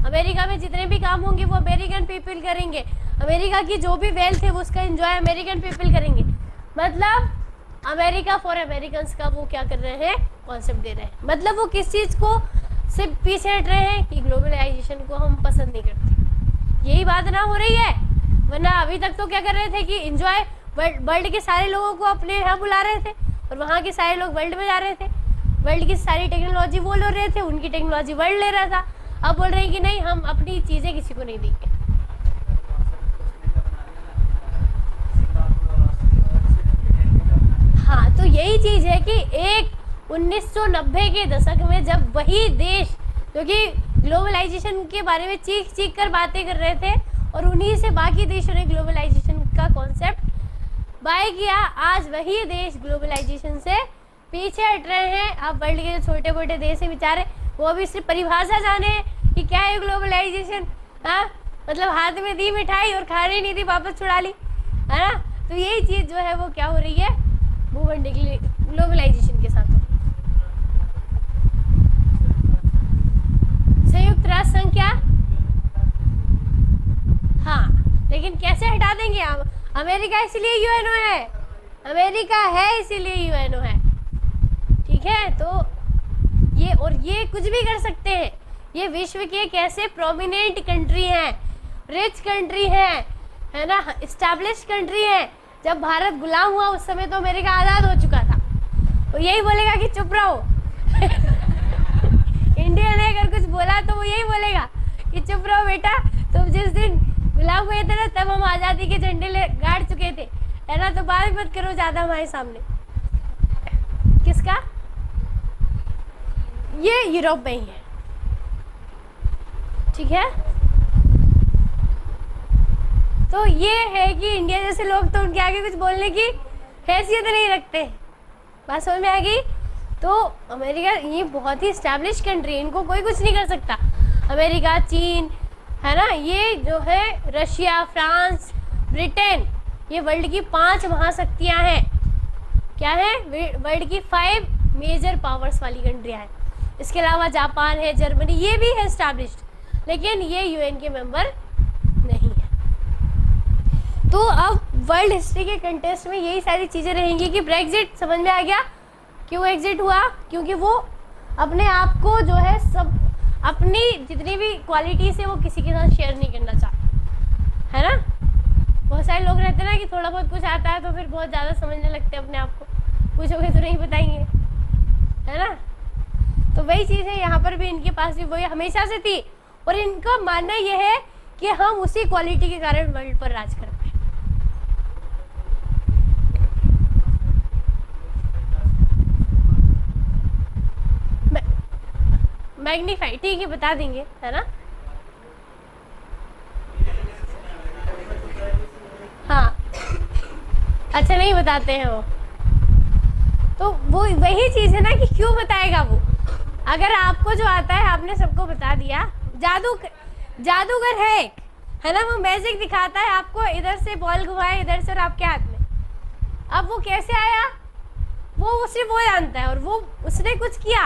अमेरिका में जितने भी काम होंगे वो अमेरिकन पीपल करेंगे, अमेरिका की जो भी वेल्थ है वो उसका एंजॉय अमेरिकन पीपल करेंगे। मतलब अमेरिका फॉर अमेरिकन्स का वो क्या कर रहे हैं? कॉन्सेप्ट दे रहे हैं। मतलब वो किस चीज़ को सिर्फ पीछे हट रहे हैं कि ग्लोबलाइजेशन को हम पसंद नहीं करते। यही बात ना हो रही है, वरना अभी तक तो क्या कर रहे थे कि एंजॉय वर्ल्ड के सारे लोगों को अपने यहाँ बुला रहे थे और वहाँ के सारे लोग वर्ल्ड में जा रहे थे। वर्ल्ड की सारी टेक्नोलॉजी वो ले रहे थे, उनकी टेक्नोलॉजी वर्ल्ड ले रहा था। अब बोल रहे हैं कि नहीं, हम अपनी चीज़ें किसी को नहीं देंगे। हाँ, तो यही चीज़ है कि एक 1990 के दशक में जब वही देश क्योंकि ग्लोबलाइजेशन के बारे में चीख चीख कर बातें कर रहे थे और उन्हीं से बाकी देशों ने ग्लोबलाइजेशन का कॉन्सेप्ट बाय किया, आज वही देश ग्लोबलाइजेशन से पीछे हट रहे हैं। अब वर्ल्ड के जो छोटे मोटे देश हैं बेचारे, वो भी सिर्फ परिभाषा जाने कि क्या है ग्लोबलाइजेशन। हाँ, मतलब हाथ में दी मिठाई और खाने नहीं दी, वापस छुड़ा ली, है ना। तो यही चीज़ जो है वो क्या हो रही है? भूमंडलीय ग्लोबलाइजेशन के साथ। संयुक्त राष्ट्र संघ क्या? हाँ, लेकिन कैसे हटा देंगे? अमेरिका इसलिए यूएनओ है, अमेरिका है इसीलिए यूएनओ है। ठीक है, तो ये कुछ भी कर सकते हैं। ये विश्व के कैसे प्रोमिनेंट कंट्री हैं, रिच कंट्री हैं, है ना, एस्टैब्लिश कंट्री है। जब भारत गुलाम हुआ उस समय तो अमेरिका आज़ाद हो चुका था। वो यही बोलेगा कि चुप रहो इंडिया ने अगर कुछ बोला तो वो यही बोलेगा कि चुप रहो बेटा, तुम जिस दिन गुलाम हुए थे ना तब हम आज़ादी के झंडे ले गाड़ चुके थे, है ना, तो बात मत करो ज़्यादा हमारे सामने। किसका? ये यूरोप में ही है। ठीक है, तो ये है कि इंडिया जैसे लोग तो उनके आगे कुछ बोलने की हैसियत नहीं रखते। बात समझ में आ गई? तो अमेरिका ये बहुत ही स्टैब्लिश कंट्री, इनको कोई कुछ नहीं कर सकता। अमेरिका, चीन, है ना, ये जो है रशिया, फ्रांस, ब्रिटेन, ये वर्ल्ड की 5 महाशक्तियाँ हैं। क्या है? वर्ल्ड की 5 मेजर पावर्स वाली कंट्रियाँ हैं। इसके अलावा जापान है, जर्मनी, ये भी है स्टैब्लिश्ड, लेकिन ये यूएन के मेंबर नहीं है। तो अब वर्ल्ड हिस्ट्री के कंटेस्ट में यही सारी चीज़ें रहेंगी कि ब्रेग्जिट समझ में आ गया क्यों एग्जिट हुआ? क्योंकि वो अपने आप को जो है सब अपनी जितनी भी क्वालिटीज़ है वो किसी के साथ शेयर नहीं करना चाहते, है ना। बहुत सारे लोग रहते हैं ना कि थोड़ा बहुत कुछ आता है तो फिर बहुत ज़्यादा समझने लगते हैं अपने आप को, पूछोगे तो नहीं बताएंगे, है ना। तो वही चीज़ है यहाँ पर भी, इनके पास भी वही हमेशा से थी और इनका मानना यह है कि हम उसी क्वालिटी के कारण वर्ल्ड पर राज करते हैं। मैग्नीफाई, ठीक है, बता देंगे, है ना। हाँ, अच्छा नहीं बताते हैं वो, तो वो वही चीज़ है ना कि क्यों बताएगा वो। अगर आपको जो आता है आपने सबको बता दिया, जादूगर है ना, वो मैजिक दिखाता है आपको, इधर से बॉल घुमाए इधर से और आपके हाथ में। अब वो कैसे आया वो सिर्फ वो जानता है, और वो उसने कुछ किया,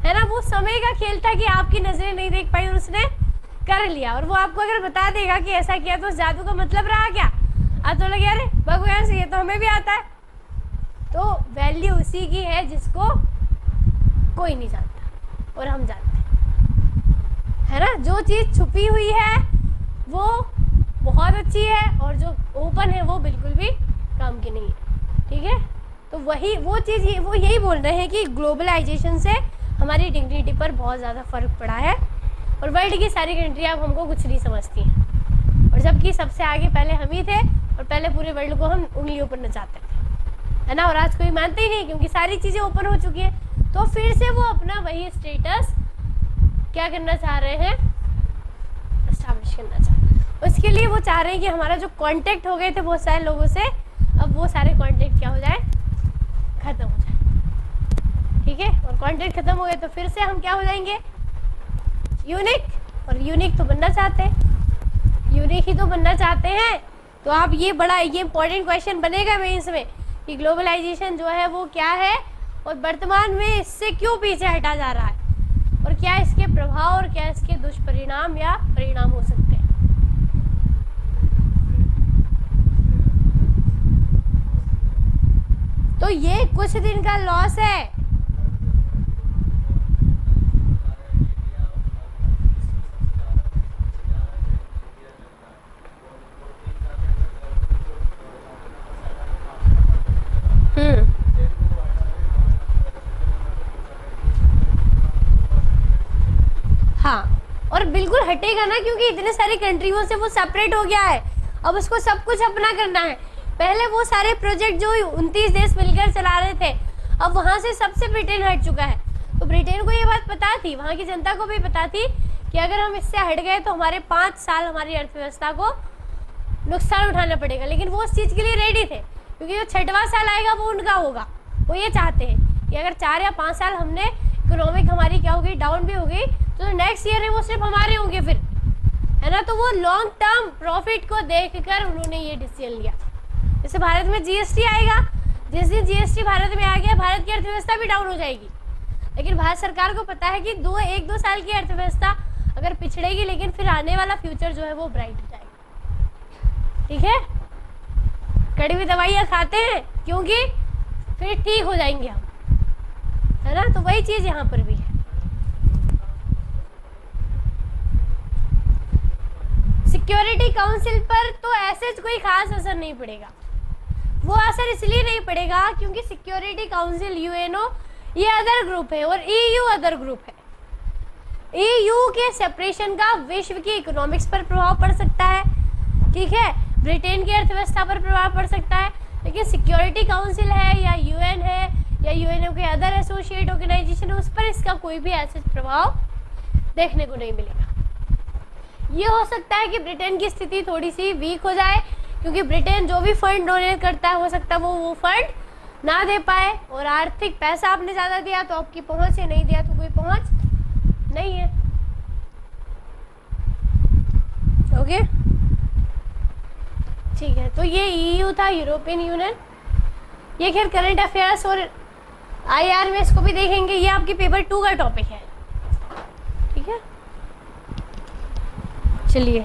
है ना। वो समय का खेल था कि आपकी नजरें नहीं देख पाई और उसने कर लिया, और वो आपको अगर बता देगा कि ऐसा किया तो उस जादू का मतलब रहा क्या? आप तो लगे अरे भगवान से, ये तो हमें भी आता है। तो वैल्यू उसी की है जिसको कोई नहीं जानता और हम जानते हैं, है ना। जो चीज़ छुपी हुई है वो बहुत अच्छी है और जो ओपन है वो बिल्कुल भी काम की नहीं है, ठीक है। तो वही वो चीज़ वो यही बोल रहे हैं कि ग्लोबलाइजेशन से हमारी डिग्निटी पर बहुत ज़्यादा फ़र्क पड़ा है और वर्ल्ड की सारी कंट्रियाँ अब हमको कुछ नहीं समझती हैं, और जबकि सबसे आगे पहले हम ही थे और पहले पूरे वर्ल्ड को हम उंगलियों पर नचाते थे, है ना। और आज कोई मानते ही नहीं क्योंकि सारी चीज़ें ओपन हो चुकी है। तो फिर से वो अपना वही स्टेटस क्या करना चाह रहे हैं, एस्टैब्लिश करना चाह रहे हैं। उसके लिए वो चाह रहे हैं कि हमारा जो कॉन्टेक्ट हो गए थे बहुत सारे लोगों से, अब वो सारे कॉन्टेक्ट क्या हो जाए, ख़त्म हो जाए, ठीक है। और कॉन्टेक्ट खत्म हो गए तो फिर से हम क्या हो जाएंगे, यूनिक, और यूनिक तो बनना चाहते हैं, यूनिक ही तो बनना चाहते हैं। तो आप ये इंपॉर्टेंट क्वेश्चन बनेगा मेंस में कि ग्लोबलाइजेशन जो है वो क्या है और वर्तमान में इससे क्यों पीछे हटा जा रहा है और क्या इसके प्रभाव और क्या इसके दुष्परिणाम या परिणाम हो सकते हैं। तो ये कुछ दिन का लॉस है। हाँ, और बिल्कुल हटेगा ना, क्योंकि इतने सारी कंट्रियों से वो सेपरेट हो गया है। अब उसको सब कुछ अपना करना है। पहले वो सारे प्रोजेक्ट जो 29 देश मिलकर चला रहे थे, अब वहाँ से सबसे ब्रिटेन हट चुका है। तो ब्रिटेन को ये बात पता थी, वहाँ की जनता को भी पता थी कि अगर हम इससे हट गए तो हमारे 5 साल हमारी अर्थव्यवस्था को नुकसान उठाना पड़ेगा। लेकिन वो उस चीज़ के लिए रेडी थे, क्योंकि जो 6वां साल आएगा वो उनका होगा। वो ये चाहते हैं कि अगर 4 या 5 साल हमने इकोनॉमिक हमारी क्या हो गई, डाउन भी हो गई, तो नेक्स्ट ईयर है वो सिर्फ हमारे होंगे फिर, है ना। तो वो लॉन्ग टर्म प्रॉफिट को देखकर उन्होंने ये डिसीजन लिया। जैसे भारत में जीएसटी आएगा, जिस दिन जीएसटी भारत में आ गया भारत की अर्थव्यवस्था भी डाउन हो जाएगी। लेकिन भारत सरकार को पता है कि 1-2 साल की अर्थव्यवस्था अगर पिछड़ेगी, लेकिन फिर आने वाला फ्यूचर जो है वो ब्राइट हो जाएगा, ठीक है। कड़वी दवाइयाँ खाते हैं क्योंकि फिर ठीक हो जाएंगे हम, है ना। तो वही चीज़ यहाँ पर भी है। सिक्योरिटी काउंसिल पर तो ऐसे कोई खास असर नहीं पड़ेगा। वो असर इसलिए नहीं पड़ेगा क्योंकि सिक्योरिटी काउंसिल यूएनओ ये अदर ग्रुप है और ईयू अदर ग्रुप है। ईयू के सेपरेशन का विश्व की इकोनॉमिक्स पर प्रभाव पड़ सकता है, ठीक है, ब्रिटेन की अर्थव्यवस्था पर प्रभाव पड़ सकता है। लेकिन सिक्योरिटी काउंसिल है या यूएन है या यूएनओ के अदर एसोसिएट ऑर्गेनाइजेशन, उस पर इसका कोई भी ऐसा प्रभाव देखने को नहीं मिलेगा। ये हो सकता है कि ब्रिटेन की स्थिति थोड़ी सी वीक हो जाए, क्योंकि ब्रिटेन जो भी फंड डोनेट करता है हो सकता है वो फंड ना दे पाए, और आर्थिक पैसा आपने ज़्यादा दिया तो आपकी पहुंच है, नहीं दिया तो कोई पहुंच नहीं है। ओके ठीक है, तो ये ईयू था, यूरोपियन यूनियन। ये खैर करंट अफेयर्स और आईआर में इसको भी देखेंगे, ये आपके पेपर 2 का टॉपिक है। ठीक है, चलिए,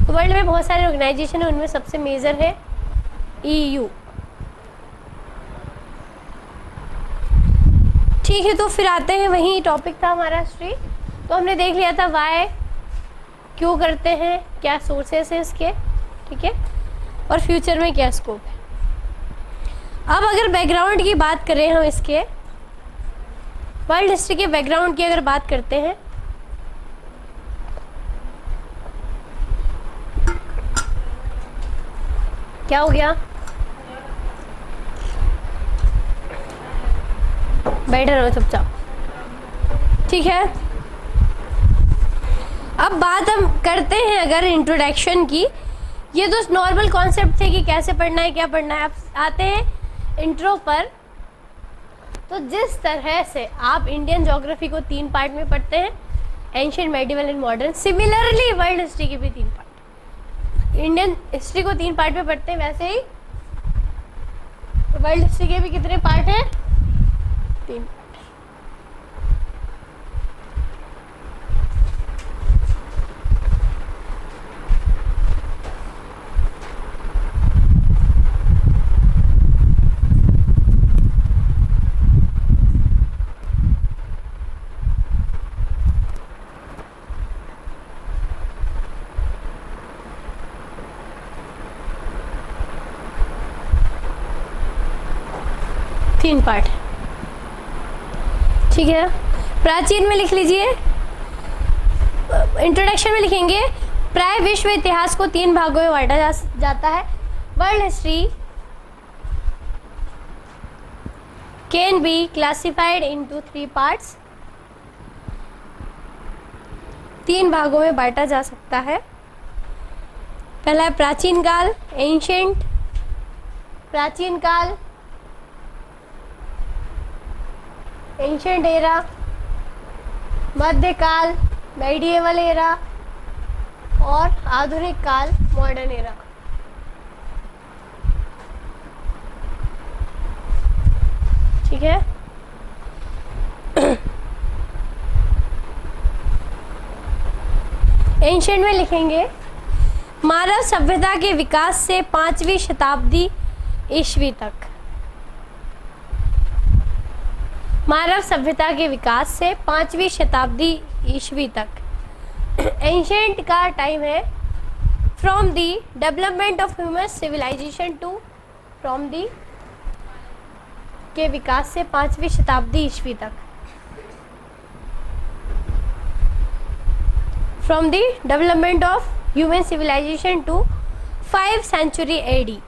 तो वर्ल्ड में बहुत सारे ऑर्गेनाइजेशन है, उनमें सबसे मेजर है ईयू। ठीक है, तो फिर आते हैं, वही टॉपिक था हमारा हिस्ट्री। तो हमने देख लिया था वाई क्यों करते हैं, क्या सोर्सेस है इसके, ठीक है, और फ्यूचर में क्या स्कोप है। अब अगर बैकग्राउंड की बात करें हम, इसके वर्ल्ड हिस्ट्री के बैकग्राउंड की अगर बात करते हैं, क्या हो गया, बैठे रहो चुपचाप। ठीक है, अब बात हम करते हैं अगर इंट्रोडक्शन की। ये तो नॉर्मल कॉन्सेप्ट थे कि कैसे पढ़ना है, क्या पढ़ना है। अब आते हैं इंट्रो पर। तो जिस तरह से आप इंडियन ज्योग्राफी को 3 पार्ट में पढ़ते हैं, ancient, medieval and modern, similarly world history की भी 3 पार्ट, इंडियन हिस्ट्री को 3 पार्ट में पढ़ते हैं, वैसे ही वर्ल्ड हिस्ट्री के भी कितने पार्ट हैं, 3 पार्ट। तीन पार्ट, ठीक है। प्राचीन में लिख लीजिए, इंट्रोडक्शन में लिखेंगे, प्राय विश्व इतिहास को 3 भागों में बांटा जाता है। World history can be classified into 3 parts, 3 भागों में बांटा जा सकता है। पहला है प्राचीन काल, एंशिएंट, प्राचीन काल, एंशिएंट एरा, मध्यकाल, मेडिएवल एरा, और आधुनिक काल, मॉडर्न एरा। ठीक है, एंशिएंट में लिखेंगे मानव सभ्यता के विकास से 5वीं शताब्दी ईस्वी तक, मानव सभ्यता के विकास से 5वीं शताब्दी ईस्वी तक। एंशिएंट का टाइम है from the development of human civilisation to, from the के विकास से 5वीं शताब्दी ईस्वी तक, from the development of human civilisation to 5th century AD।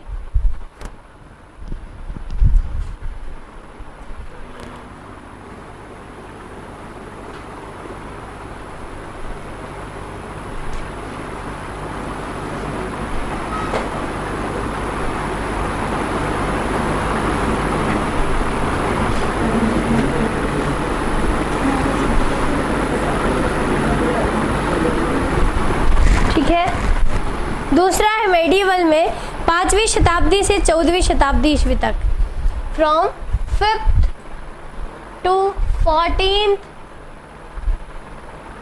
दूसरा है मेडिवल में 5वीं शताब्दी से 14वीं शताब्दी ईस्वी तक, from 5th to 14th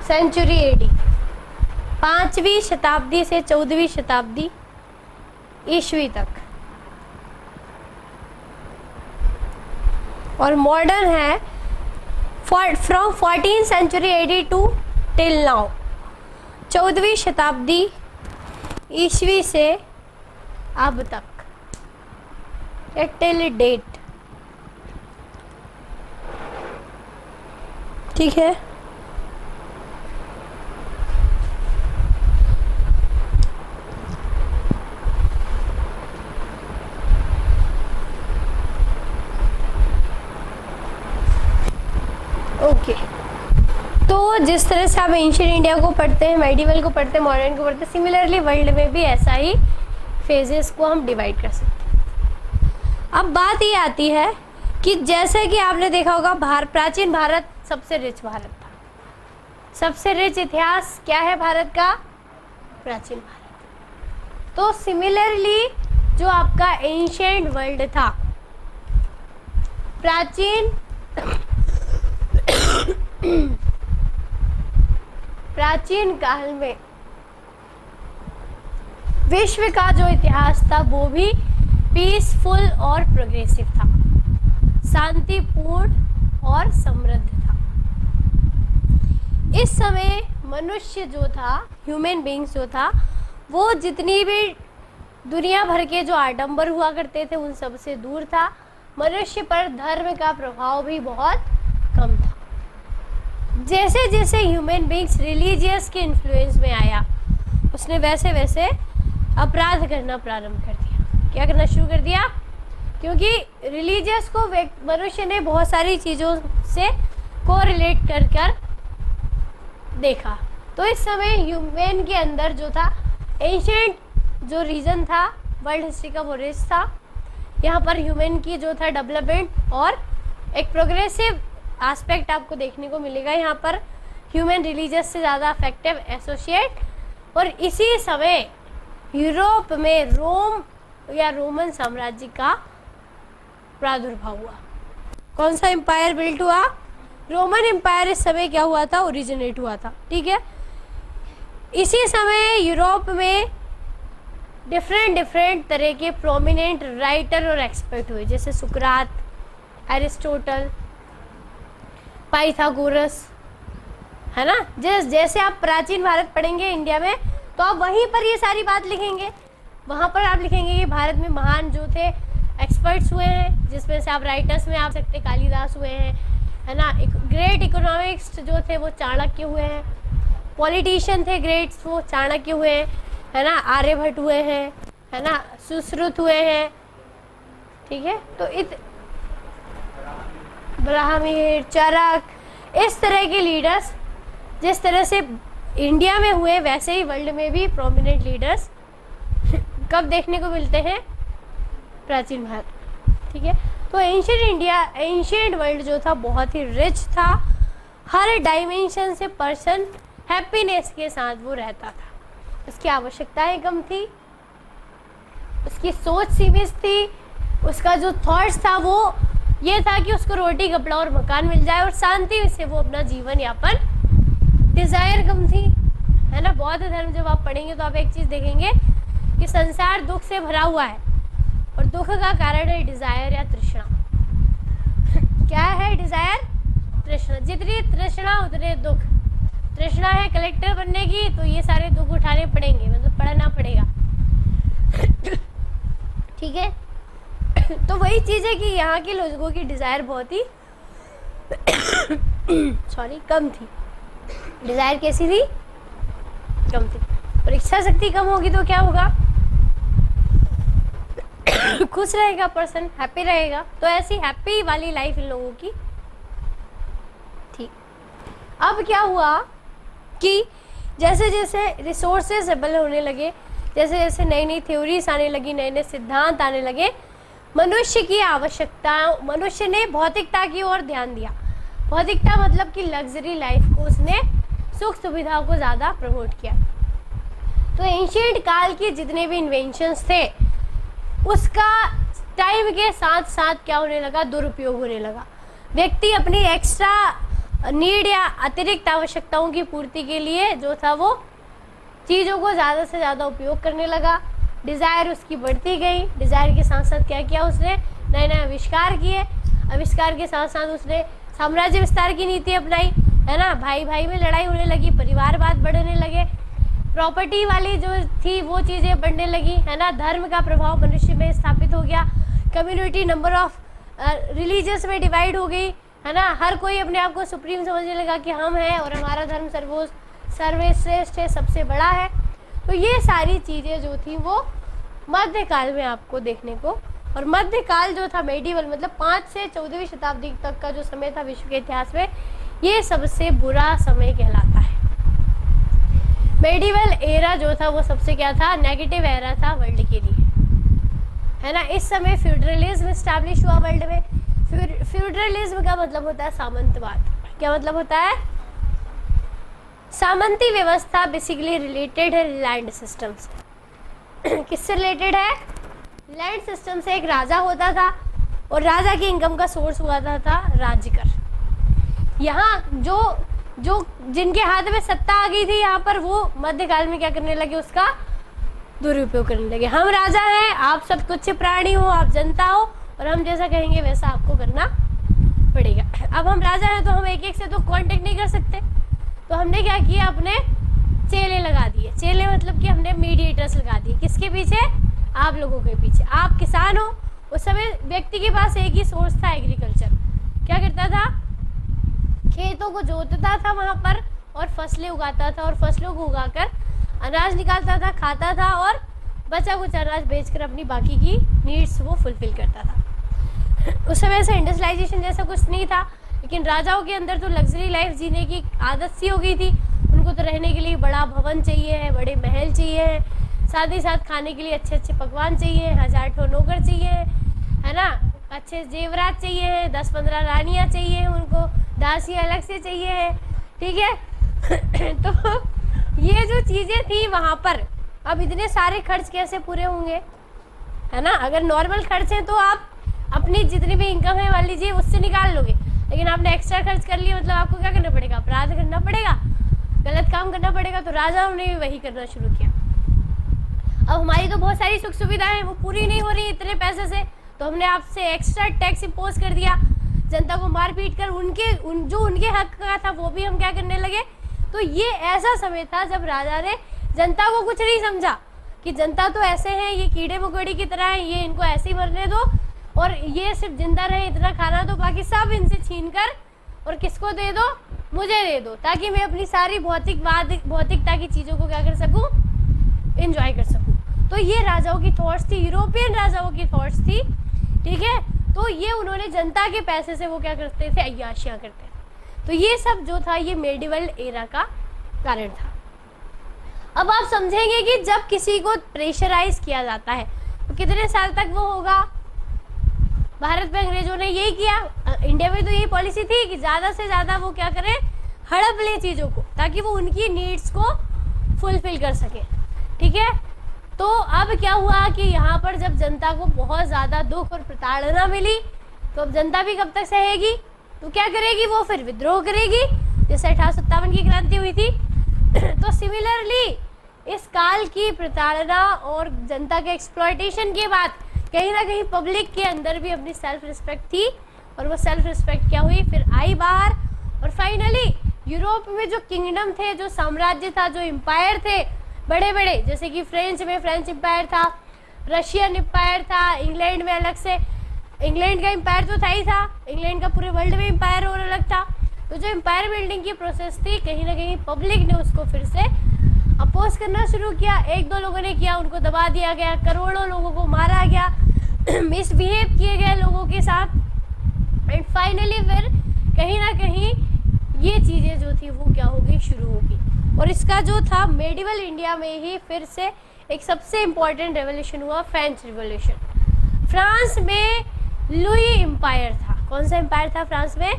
century AD, 5वीं शताब्दी से 14वीं शताब्दी ईस्वी तक। और मॉडर्न है from 14th century AD to till now, 14वीं शताब्दी ईस्वी से अब तक, टिल डेट। ठीक है, ओके। तो तो जिस तरह से आप एंशिएंट इंडिया को पढ़ते हैं, मेडिवल को पढ़ते हैं, मॉडर्न को पढ़ते हैं, सिमिलरली वर्ल्ड में भी ऐसा ही फेजेस को हम डिवाइड कर सकते हैं। अब बात ये आती है कि जैसे कि आपने देखा होगा प्राचीन भारत सबसे रिच भारत था। सबसे रिच इतिहास क्या है भारत का? प्राचीन भारत। तो सिमिलरली जो आपका एंशिएंट वर्ल्ड था, प्राचीन काल में विश्व का जो इतिहास था वो भी पीसफुल और प्रोग्रेसिव था, शांतिपूर्ण और समृद्ध था। इस समय मनुष्य जो था, ह्यूमन बीइंग्स जो था, वो जितनी भी दुनिया भर के जो आडंबर हुआ करते थे उन सब से दूर था। मनुष्य पर धर्म का प्रभाव भी बहुत कम था। जैसे जैसे ह्यूमन बीइंग्स रिलीजियस के इन्फ्लुएंस में आया, उसने वैसे वैसे अपराध करना प्रारंभ कर दिया। क्या करना शुरू कर दिया? क्योंकि रिलीजियस को मनुष्य ने बहुत सारी चीज़ों से कोरिलेट कर कर देखा। तो इस समय ह्यूमन के अंदर जो था, एंशिएंट जो रीजन था वर्ल्ड हिस्ट्री का, वो रिच था। यहाँ पर ह्यूमन की जो था डेवलपमेंट और एक प्रोग्रेसिव एस्पेक्ट आपको देखने को मिलेगा। यहाँ पर ह्यूमन रिलीजियस से ज़्यादा अफेक्टिव एसोसिएट। और इसी समय यूरोप में रोम या रोमन साम्राज्य का प्रादुर्भाव हुआ। कौन सा एम्पायर बिल्ट हुआ? रोमन एम्पायर इस समय क्या हुआ था? ओरिजिनेट हुआ था। ठीक है। इसी समय यूरोप में डिफरेंट तरह के प्रोमिनेंट राइटर और एक्सपर्ट हुए, जैसे सुकरात, एरिस्टोटल, पाइथागोरस, है ना। जैसे आप प्राचीन भारत पढ़ेंगे इंडिया में, तो आप वहीं पर ये सारी बात लिखेंगे। वहाँ पर आप लिखेंगे कि भारत में महान जो थे एक्सपर्ट्स हुए हैं, जिसमें से आप राइटर्स में आ सकते कालिदास हुए हैं, है ना। ग्रेट इकोनॉमिक्स जो थे वो चाणक्य हुए हैं। पॉलिटिशियन थे ग्रेट्स, वो चाणक्य हुए हैं, है ना। आर्यभट्ट हुए हैं, है ना। सुश्रुत हुए हैं। ठीक है। तो ब्राह्मीण, चरक, इस तरह के लीडर्स जिस तरह से इंडिया में हुए, वैसे ही वर्ल्ड में भी प्रोमिनेंट लीडर्स कब देखने को मिलते हैं? प्राचीन भारत। ठीक है। तो एंशिएंट इंडिया, एंशिएंट वर्ल्ड जो था बहुत ही रिच था। हर डायमेंशन से पर्सन हैप्पीनेस के साथ वो रहता था। उसकी आवश्यकताएं कम थी, उसकी सोच सीमित थी, उसका जो थॉट्स था वो ये था कि उसको रोटी, कपड़ा और मकान मिल जाए और शांति से वो अपना जीवन यापन। डिज़ायर कम थी, है ना। बौद्ध धर्म जब आप पढ़ेंगे तो आप एक चीज़ देखेंगे कि संसार दुख से भरा हुआ है और दुख का कारण है डिज़ायर या तृष्णा। क्या है डिज़ायर? तृष्णा। जितनी तृष्णा उतने दुख। तृष्णा है कलेक्टर बनने की, तो ये सारे दुख उठाने पड़ेंगे, मतलब पढ़ना पड़ेगा। ठीक है। तो वही चीज़ है कि यहाँ के लोगों की डिज़ायर बहुत ही कम थी। डिज़ायर कैसी थी? कम थी। और इच्छा शक्ति कम होगी तो क्या होगा? खुश रहेगा पर्सन, हैप्पी रहेगा। तो ऐसी हैप्पी वाली लाइफ इन लोगों की थी। अब क्या हुआ कि जैसे जैसे रिसोर्सेज अवेलेबल होने लगे, जैसे जैसे नई नई थ्योरीज आने लगी, नए नए सिद्धांत आने लगे, मनुष्य की आवश्यकताओं, मनुष्य ने भौतिकता की ओर ध्यान दिया। भौतिकता मतलब कि लग्जरी लाइफ को उसने, सुख सुविधाओं को ज़्यादा प्रमोट किया। तो एंशिएंट काल के जितने भी इन्वेंशंस थे, उसका टाइम के साथ साथ क्या होने लगा? दुरुपयोग होने लगा। व्यक्ति अपनी एक्स्ट्रा नीड या अतिरिक्त आवश्यकताओं की पूर्ति के लिए जो था वो चीज़ों को ज़्यादा से ज़्यादा उपयोग करने लगा। डिज़ायर उसकी बढ़ती गई। डिज़ायर के साथ साथ क्या किया उसने? नए नए आविष्कार किए। आविष्कार के साथ साथ उसने साम्राज्य विस्तार की नीति अपनाई, है ना। भाई भाई में लड़ाई होने लगी, परिवारवाद बढ़ने लगे, प्रॉपर्टी वाली जो थी वो चीज़ें बढ़ने लगी, है ना। धर्म का प्रभाव मनुष्य में स्थापित हो गया। कम्युनिटी नंबर ऑफ रिलीजियस में डिवाइड हो गई, है ना। हर कोई अपने आप को सुप्रीम समझने लगा कि हम हैं और हमारा धर्म सर्वश्रेष्ठ है, सबसे बड़ा है। तो ये सारी चीज़ें जो थी वो मध्यकाल में आपको देखने को, और मध्यकाल जो था मेडिवल मतलब 5 से 14वीं शताब्दी तक का जो समय था विश्व के इतिहास में, ये सबसे बुरा समय कहलाता है। मेडिवल एरा जो था वो सबसे क्या था, नेगेटिव एरा था वर्ल्ड के लिए, है ना। इस समय फ्यूडरलिज्म स्टैब्लिश हुआ वर्ल्ड में। फ्यूडरलिज्म का मतलब होता है सामंतवाद। क्या मतलब होता है? सामंती व्यवस्था बेसिकली रिलेटेड है लैंड सिस्टम से। किससे रिलेटेड है? लैंड सिस्टम से। एक राजा होता था और राजा की इनकम का सोर्स हुआ था राज्य कर। यहाँ जो जिनके हाथ में सत्ता आ गई थी यहाँ पर, वो मध्यकाल में क्या करने लगे, उसका दुरुपयोग करने लगे। हम राजा हैं, आप सब तुच्छ प्राणी हो, आप जनता हो, और हम जैसा कहेंगे वैसा आपको करना पड़ेगा। अब हम राजा हैं तो हम एक एक से तो कांटेक्ट नहीं कर सकते, तो हमने क्या किया, अपने चेले लगा दिए। चेले मतलब कि हमने मीडिएटर्स लगा दिए। किसके पीछे? आप लोगों के पीछे। आप किसान हो, उस समय व्यक्ति के पास एक ही सोर्स था, एग्रीकल्चर। क्या करता था? खेतों को जोतता था वहाँ पर और फसलें उगाता था, और फसलों को उगाकर अनाज निकालता था, खाता था, और बचा कुछ अनाज बेचकर अपनी बाकी की नीड्स वो फुलफिल करता था। उस समय से इंडस्ट्रियलाइजेशन जैसा कुछ नहीं था, लेकिन राजाओं के अंदर तो लग्जरी लाइफ जीने की आदत सी हो गई थी। उनको तो रहने के लिए बड़ा भवन चाहिए है, बड़े महल चाहिए है, साथ ही साथ खाने के लिए अच्छे अच्छे पकवान चाहिए, 1000 ठो नौकर चाहिए, है ना, अच्छे जेवरात चाहिए है, 10-15 रानियाँ चाहिए हैं उनको, दासी अलग से चाहिए है, ठीक है। तो ये जो चीज़ें थी वहाँ पर, अब इतने सारे खर्च कैसे पूरे होंगे, है ना। अगर नॉर्मल खर्च है तो आप अपनी जितनी भी इनकम है मान लीजिए उससे निकाल लोगे, लेकिन आपने एक्स्ट्रा खर्च कर लिया, मतलब आपको क्या करना पड़ेगा, अपराध करना पड़ेगा, गलत काम करना पड़ेगा। तो राजाओं ने भी वही करना शुरू किया। अब हमारी तो बहुत सारी सुख सुविधाएं वो पूरी नहीं हो रही इतने पैसे से, तो हमने आपसे एक्स्ट्रा टैक्स इम्पोज कर दिया, जनता को मार पीट कर जो उनके हक का था वो भी हम क्या करने लगे। तो ये ऐसा समय था जब राजा ने जनता को कुछ नहीं समझा कि जनता तो ऐसे हैं, ये कीड़े मकोड़े की तरह है, ये इनको ऐसे ही मरने दो, और ये सिर्फ जिंदा रहे, इतना खाना दो, बाकी सब इनसे छीन कर और किसको दे दो, मुझे दे दो, ताकि मैं अपनी सारी भौतिकता की चीज़ों को क्या कर सकूं, एंजॉय कर सकूं। तो ये राजाओं की थॉट्स थी, यूरोपियन राजाओं की थॉट्स थी, ठीक है। तो ये उन्होंने जनता के पैसे से वो क्या करते थे, अय्याशियाँ करते थे। तो ये सब जो था ये मेडिवल एरा का कारण था। अब आप समझेंगे कि जब किसी को प्रेशराइज किया जाता है तो कितने साल तक वो होगा। भारत में अंग्रेजों ने यही किया, इंडिया में तो यही पॉलिसी थी कि ज़्यादा से ज़्यादा वो क्या करें, हड़प ले चीज़ों को, ताकि वो उनकी नीड्स को फुलफिल कर सके, ठीक है। तो अब क्या हुआ कि यहाँ पर जब जनता को बहुत ज़्यादा दुख और प्रताड़ना मिली, तो अब जनता भी कब तक सहेगी, तो क्या करेगी, वो फिर विद्रोह करेगी, जैसे 1857 की क्रांति हुई थी। तो सिमिलरली इस काल की प्रताड़ना और जनता के एक्सप्लॉयटेशन के बाद कहीं ना कहीं पब्लिक के अंदर भी अपनी सेल्फ रिस्पेक्ट थी, और वो सेल्फ रिस्पेक्ट क्या हुई, फिर आई बाहर। और फाइनली यूरोप में जो किंगडम थे, जो साम्राज्य था, जो एम्पायर थे बड़े बड़े, जैसे कि फ्रेंच में फ्रेंच एम्पायर था, रशियन एम्पायर था, इंग्लैंड में अलग से इंग्लैंड का एम्पायर तो था ही था, इंग्लैंड का पूरे वर्ल्ड में एम्पायर और अलग था। तो जो एम्पायर बिल्डिंग की प्रोसेस थी, कहीं ना कहीं पब्लिक ने उसको फिर से अपोज करना शुरू किया। 1-2 लोगों ने किया, उनको दबा दिया गया, करोड़ों लोगों को मारा गया, मिसबिहेव किए गए लोगों के साथ, एंड फाइनली फिर कहीं ना कहीं ये चीज़ें जो थी वो क्या हो गई, शुरू हो गई। और इसका जो था मेडिवल इंडिया में ही फिर से एक सबसे इम्पॉर्टेंट रेवोल्यूशन हुआ, फ्रेंच रिवोल्यूशन। फ्रांस में लुई एम्पायर था। कौन सा एम्पायर था फ्रांस में?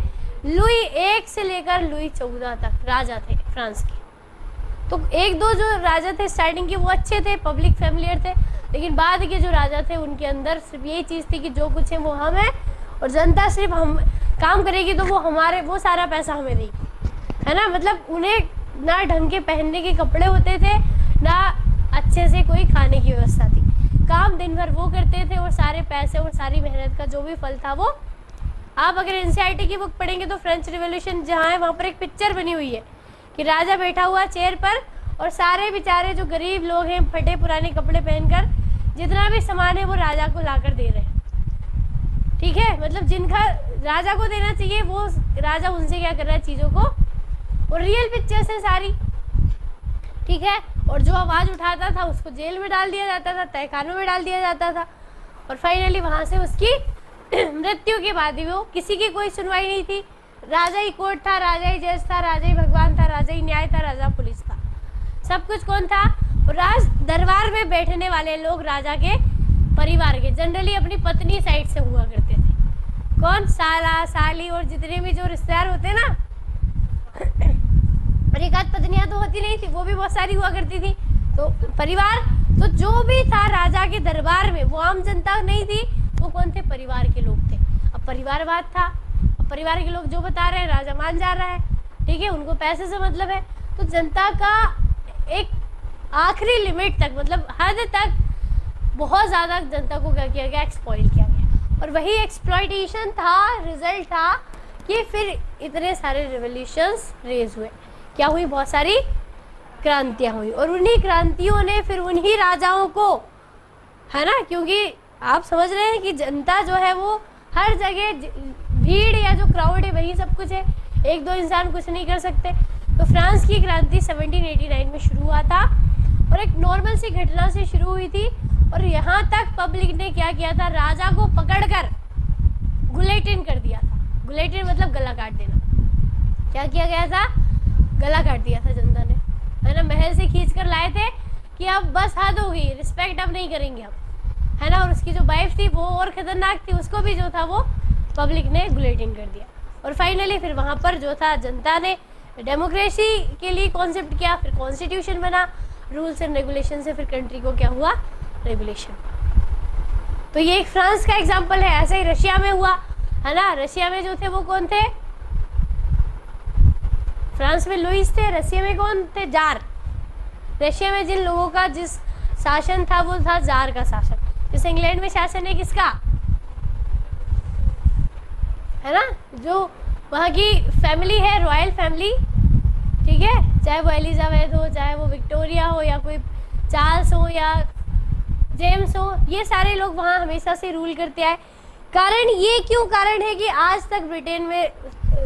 लुई 1 से लेकर लुई 14 तक राजा थे फ्रांस के। तो 1-2 जो राजा थे स्टार्टिंग के वो अच्छे थे, पब्लिक फैमिलियर थे, लेकिन बाद के जो राजा थे उनके अंदर सिर्फ यही चीज़ थी कि जो कुछ है वो हम है, और जनता सिर्फ हम काम करेगी तो वो सारा पैसा हमें देगी, है ना। मतलब उन्हें ना ढंग के पहनने के कपड़े होते थे, ना अच्छे से कोई खाने की व्यवस्था थी, काम दिन भर वो करते थे, और सारे पैसे और सारी मेहनत का जो भी फल था वो। आप अगर एनसीईआरटी की बुक पढ़ेंगे तो फ्रेंच रिवोल्यूशन जहाँ है वहाँ पर एक पिक्चर बनी हुई है कि राजा बैठा हुआ चेयर पर, और सारे बेचारे जो गरीब लोग हैं फटे पुराने कपड़े पहनकर जितना भी सामान है वो राजा को लाकर दे रहे हैं, ठीक है। मतलब जिनका राजा को देना चाहिए वो राजा उनसे क्या कर रहा है चीज़ों को, और रियल पिक्चर्स है सारी, ठीक है। और जो आवाज़ उठाता था उसको जेल में डाल दिया जाता था, तहखानों में डाल दिया जाता था, और फाइनली वहाँ से उसकी मृत्यु के बाद भी वो किसी की कोई सुनवाई नहीं थी, राजा ही कोर्ट था, राजा ही जज था, राजा ही भगवान था, राजा ही न्याय था, राजा पुलिस था, सब कुछ कौन था? राज दरबार में बैठने वाले लोग राजा के परिवार के, जनरली अपनी पत्नी साइड से हुआ करते थे। कौन? साला, साली और जितने भी जो रिश्तेदार होते ना, और एक आध पत्नियां तो होती नहीं थी, वो भी बहुत सारी हुआ करती थी। तो परिवार, तो जो भी था राजा के दरबार में, वो आम जनता नहीं थी, वो कौन थे? परिवार के लोग थे। अब परिवारवाद था, अब परिवार के लोग जो बता रहे हैं राजा मान जा रहा है, ठीक है, उनको पैसे से मतलब है। तो जनता का एक आखिरी लिमिट तक, मतलब हद तक बहुत ज़्यादा जनता को क्या किया गया? एक्सप्लॉइट किया गया। और वही एक्सप्लॉइटेशन था, रिजल्ट था कि फिर इतने सारे रिवोल्यूशंस रेज हुए। क्या हुई? बहुत सारी क्रांतियाँ हुई, और उन्हीं क्रांतियों ने फिर उन्हीं राजाओं को, है ना, क्योंकि आप समझ रहे हैं कि जनता जो है वो हर जगह, भीड़ या जो क्राउड है वही सब कुछ है, एक दो इंसान कुछ नहीं कर सकते। तो फ्रांस की क्रांति 1789 में शुरू हुआ था, और एक नॉर्मल सी घटना से शुरू हुई थी, और यहाँ तक पब्लिक ने क्या किया था? राजा को पकड़कर गुलेटिन कर दिया था। गुलेटिन मतलब गला काट देना। क्या किया गया था? गला काट दिया था जनता ने, है ना। महल से खींच कर लाए थे कि अब बस हद हो गई, रिस्पेक्ट अब नहीं करेंगे हम, है ना। और उसकी जो वाइफ थी वो और खतरनाक थी, उसको भी जो था वो पब्लिक ने गुलेटिन कर दिया। और फाइनली फिर वहाँ पर जो था जनता ने डेमोक्रेसी के लिए कॉन्सेप्ट किया, फिर कॉन्स्टिट्यूशन बना, रूल्स एंड रेगुलेशन से फिर कंट्री को क्या हुआ? रेगुलेशन। तो ये एक फ्रांस का एग्जाम्पल है। ऐसे ही रशिया में हुआ, है ना। रशिया में जो थे वो कौन थे? फ्रांस में लुईस थे, रशिया में कौन थे? जार। रशिया में जिन लोगों का जिस शासन था वो था जार का शासन। जैसे इंग्लैंड में शासन है किसका? है ना, जो वहाँ की फैमिली है, रॉयल फैमिली, ठीक है, चाहे वो एलिजाबेथ हो, चाहे वो विक्टोरिया हो, या कोई चार्ल्स हो, या जेम्स हो, ये सारे लोग वहाँ हमेशा से रूल करते आए। कारण ये क्यों कारण है कि आज तक ब्रिटेन में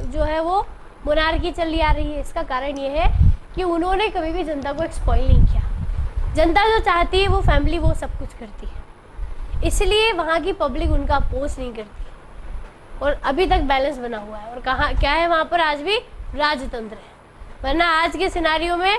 जो है वो मोनार्की चली आ रही है? इसका कारण ये है कि उन्होंने कभी भी जनता को एक्सप्लॉइट नहीं किया। जनता जो चाहती है वो फैमिली वो सब कुछ करती है, इसलिए वहाँ की पब्लिक उनका अपोज नहीं करती, और अभी तक बैलेंस बना हुआ है। और कहाँ क्या है? वहाँ पर आज भी राजतंत्र है। वरना आज के सिनारियों में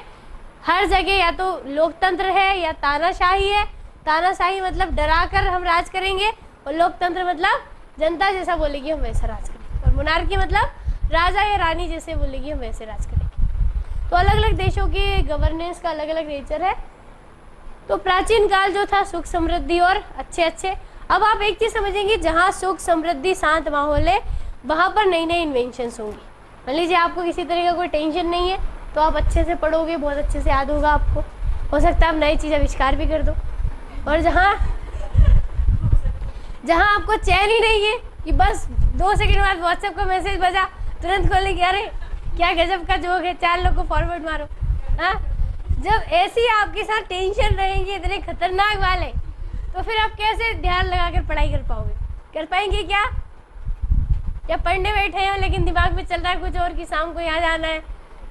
हर जगह या तो लोकतंत्र है या तानाशाही है। तानाशाही मतलब डरा कर हम राज करेंगे, और लोकतंत्र मतलब जनता जैसा बोलेगी हम वैसा राज करेंगे, और मोनार्की मतलब राजा या रानी जैसे बोलेगी हम वैसे राज करेंगे। तो अलग अलग देशों की गवर्नेंस का अलग अलग नेचर है। तो प्राचीन काल जो था सुख समृद्धि और अच्छे। अब आप एक चीज़ समझेंगे, जहाँ सुख समृद्धि शांत माहौल है वहाँ पर नई नई इन्वेंशंस होंगी। मान लीजिए आपको किसी तरह का कोई टेंशन नहीं है, तो आप अच्छे से पढ़ोगे, बहुत अच्छे से याद होगा आपको, हो सकता है आप नई चीज़ आविष्कार भी कर दो। और जहाँ आपको चैन ही नहीं है कि बस 2 सेकंड बाद व्हाट्सएप का मैसेज बजा, तुरंत खोले कि अरे क्या गजब का जोक है, 4 लोग को फॉरवर्ड मारो। हाँ, जब ऐसी आपके साथ टेंशन रहेंगे इतने खतरनाक वाले, तो फिर आप कैसे ध्यान लगाकर पढ़ाई कर पाओगे? कर पाएंगे क्या? या पढ़ने बैठे हैं लेकिन दिमाग में चल रहा है कुछ और कि शाम को यहाँ जाना है,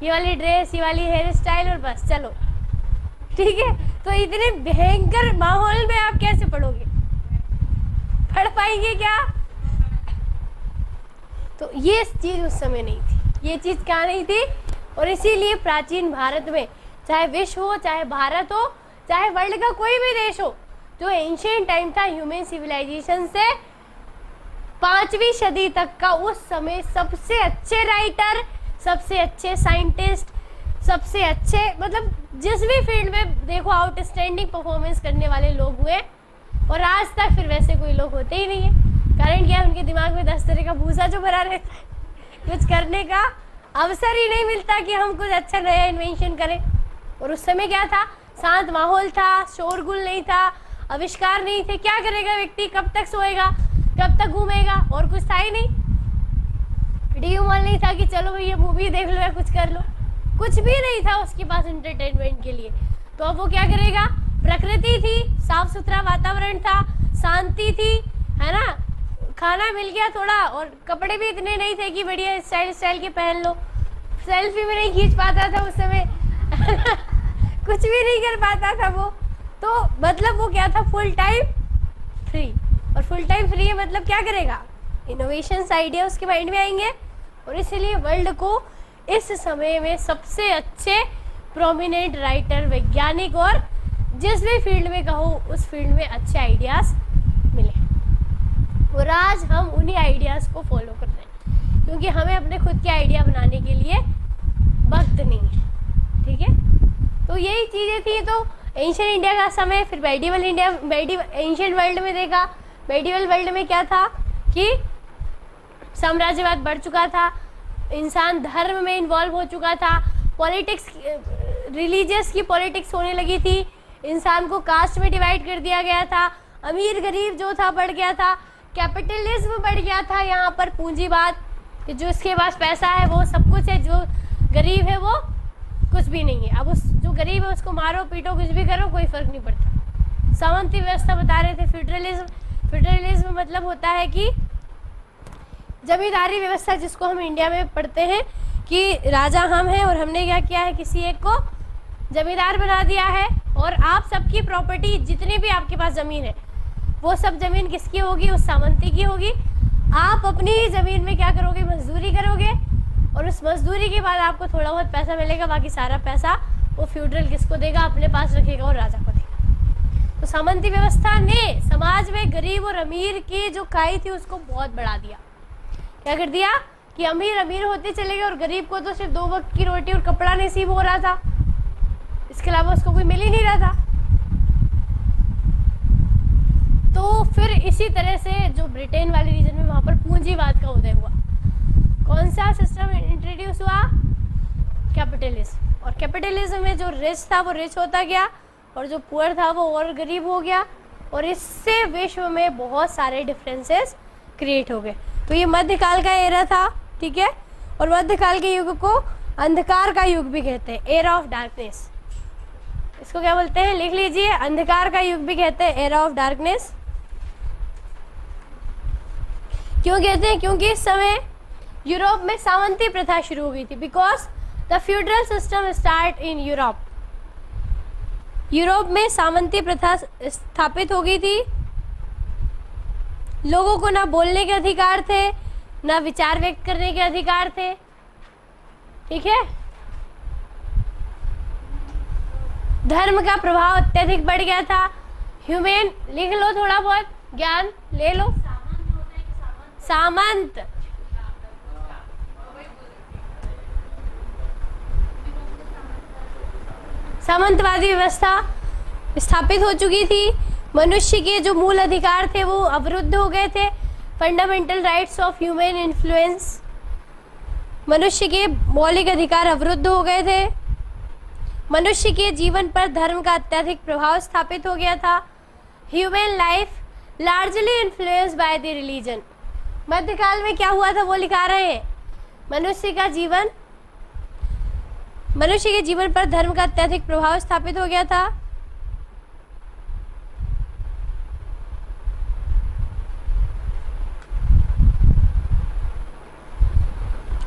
ये वाली ड्रेस, ये वाली हेयर स्टाइल, और बस चलो, ठीक है। तो इतने भयंकर माहौल में आप कैसे पढ़ोगे? पढ़ पाएंगे क्या? तो ये चीज़ उस समय नहीं थी, ये चीज़ क्या नहीं थी। और इसीलिए प्राचीन भारत में, चाहे विश्व हो, चाहे भारत हो, चाहे वर्ल्ड का कोई भी देश हो, जो एंशिएंट टाइम था ह्यूमन सिविलाइजेशन से 5वीं सदी तक का, उस समय सबसे अच्छे राइटर, सबसे अच्छे साइंटिस्ट, सबसे अच्छे, मतलब जिस भी फील्ड में देखो आउटस्टैंडिंग परफॉर्मेंस करने वाले लोग हुए। और आज तक फिर वैसे कोई लोग होते ही नहीं है। कारण क्या? उनके दिमाग में 10 तरह का भूसा जो भरा रहता है, कुछ करने का अवसर ही नहीं मिलता कि हम कुछ अच्छा नया इन्वेंशन करें। और उस समय क्या था? शांत माहौल था, शोरगुल नहीं था, आविष्कार नहीं थे। क्या करेगा व्यक्ति? कब तक सोएगा, कब तक घूमेगा? और कुछ था ही नहीं। वीडियो मॉल नहीं था कि चलो भैया मूवी देख लो या कुछ कर लो, कुछ भी नहीं था उसके पास एंटरटेनमेंट के लिए। तो अब वो क्या करेगा? प्रकृति थी, साफ सुथरा वातावरण था, शांति थी, है ना, खाना मिल गया थोड़ा, और कपड़े भी इतने नहीं थे कि बढ़िया स्टाइल के पहन लो, सेल्फी भी नहीं खींच पाता था उस समय कुछ भी नहीं कर पाता था वो। तो मतलब वो क्या था? Full time free. और फुल टाइम फ्री है मतलब क्या करेगा? इनोवेशंस, आइडिया उसके माइंड में आएंगे, और इसलिए वर्ल्ड को इस समय में सबसे अच्छे प्रोमिनेंट राइटर, वैज्ञानिक और जिस भी फील्ड में कहो उस फील्ड में अच्छे आइडियाज़ मिले। और आज हम उन्हीं आइडियाज़ को फॉलो कर रहे हैं, क्योंकि हमें अपने खुद के आइडिया बनाने के लिए वक्त नहीं है। ठीक है, तो यही चीज़ें थी। तो एंशिएंट इंडिया का समय, फिर मेडिवल इंडिया, एंशिएंट वर्ल्ड में देखा। मेडिवल वर्ल्ड में क्या था कि साम्राज्यवाद बढ़ चुका था, इंसान धर्म में इन्वॉल्व हो चुका था, पॉलिटिक्स, रिलीजियस की पॉलिटिक्स होने लगी थी, इंसान को कास्ट में डिवाइड कर दिया गया था, अमीर गरीब जो था बढ़ गया था, कैपिटलिज्म बढ़ गया था। यहाँ पर पूंजीवाद कि जो इसके पास पैसा है वो सब कुछ है, जो गरीब है वो कुछ भी नहीं है। अब उस जो गरीब है उसको मारो पीटो कुछ भी करो, कोई फर्क नहीं पड़ता। सामंती व्यवस्था बता रहे थे। फ्यूडलिज्म मतलब होता है कि जमींदारी व्यवस्था, जिसको हम इंडिया में पढ़ते हैं कि राजा हम हैं और हमने क्या किया है, किसी एक को जमींदार बना दिया है और आप सबकी प्रॉपर्टी, जितनी भी आपके पास ज़मीन है वो सब ज़मीन किसकी होगी, उस सामंती की होगी। आप अपनी ज़मीन में क्या करोगे, मजदूरी करोगे और उस मजदूरी के बाद आपको थोड़ा बहुत पैसा मिलेगा, बाकी सारा पैसा वो फ्यूडरल किसको देगा, अपने पास रखेगा और राजा को देगा। तो सामंती व्यवस्था ने समाज में गरीब और अमीर की जो खाई थी उसको बहुत बढ़ा दिया। क्या कर दिया कि अमीर अमीर होते चले गए और गरीब को तो सिर्फ 2 वक्त की रोटी और कपड़ा नसीब हो रहा था, इसके अलावा उसको कोई मिल ही नहीं रहा था। तो फिर इसी तरह से जो ब्रिटेन वाले रीजन में वहाँ पर पूंजीवाद का उदय हुआ। कौन सा सिस्टम इंट्रोड्यूस हुआ, कैपिटलिज्म। और कैपिटलिज्म में जो रिच था वो रिच होता गया और जो पुअर था वो और गरीब हो गया, और इससे विश्व में बहुत सारे डिफरेंसेस क्रिएट हो गए। तो ये मध्यकाल का एरा था, ठीक है। और मध्यकाल के युग को अंधकार का युग भी कहते हैं, एरा ऑफ डार्कनेस। इसको क्या बोलते हैं, लिख लीजिए, अंधकार का युग भी कहते हैं, एरा ऑफ डार्कनेस। क्यों कहते हैं, क्योंकि इस समय यूरोप में सामंती प्रथा शुरू हो गई थी, because the feudal system start in Europe. Europe में सामंती प्रथा स्थापित हो गई थी। लोगों को ना बोलने के अधिकार थे, ना विचार व्यक्त करने के अधिकार थे, ठीक है। धर्म का प्रभाव अत्यधिक बढ़ गया था। ह्यूमेन, लिख लो, थोड़ा बहुत ज्ञान ले लो। सामंत, सामंतवादी व्यवस्था स्थापित हो चुकी थी। मनुष्य के जो मूल अधिकार थे वो अवरुद्ध हो गए थे। Fundamental rights of human influence, मनुष्य के मौलिक अधिकार अवरुद्ध हो गए थे। मनुष्य के जीवन पर धर्म का अत्यधिक प्रभाव स्थापित हो गया था। Human life largely influenced by the religion. मध्यकाल में क्या हुआ था वो लिखा रहे हैं, मनुष्य के जीवन पर धर्म का अत्यधिक प्रभाव स्थापित हो गया था।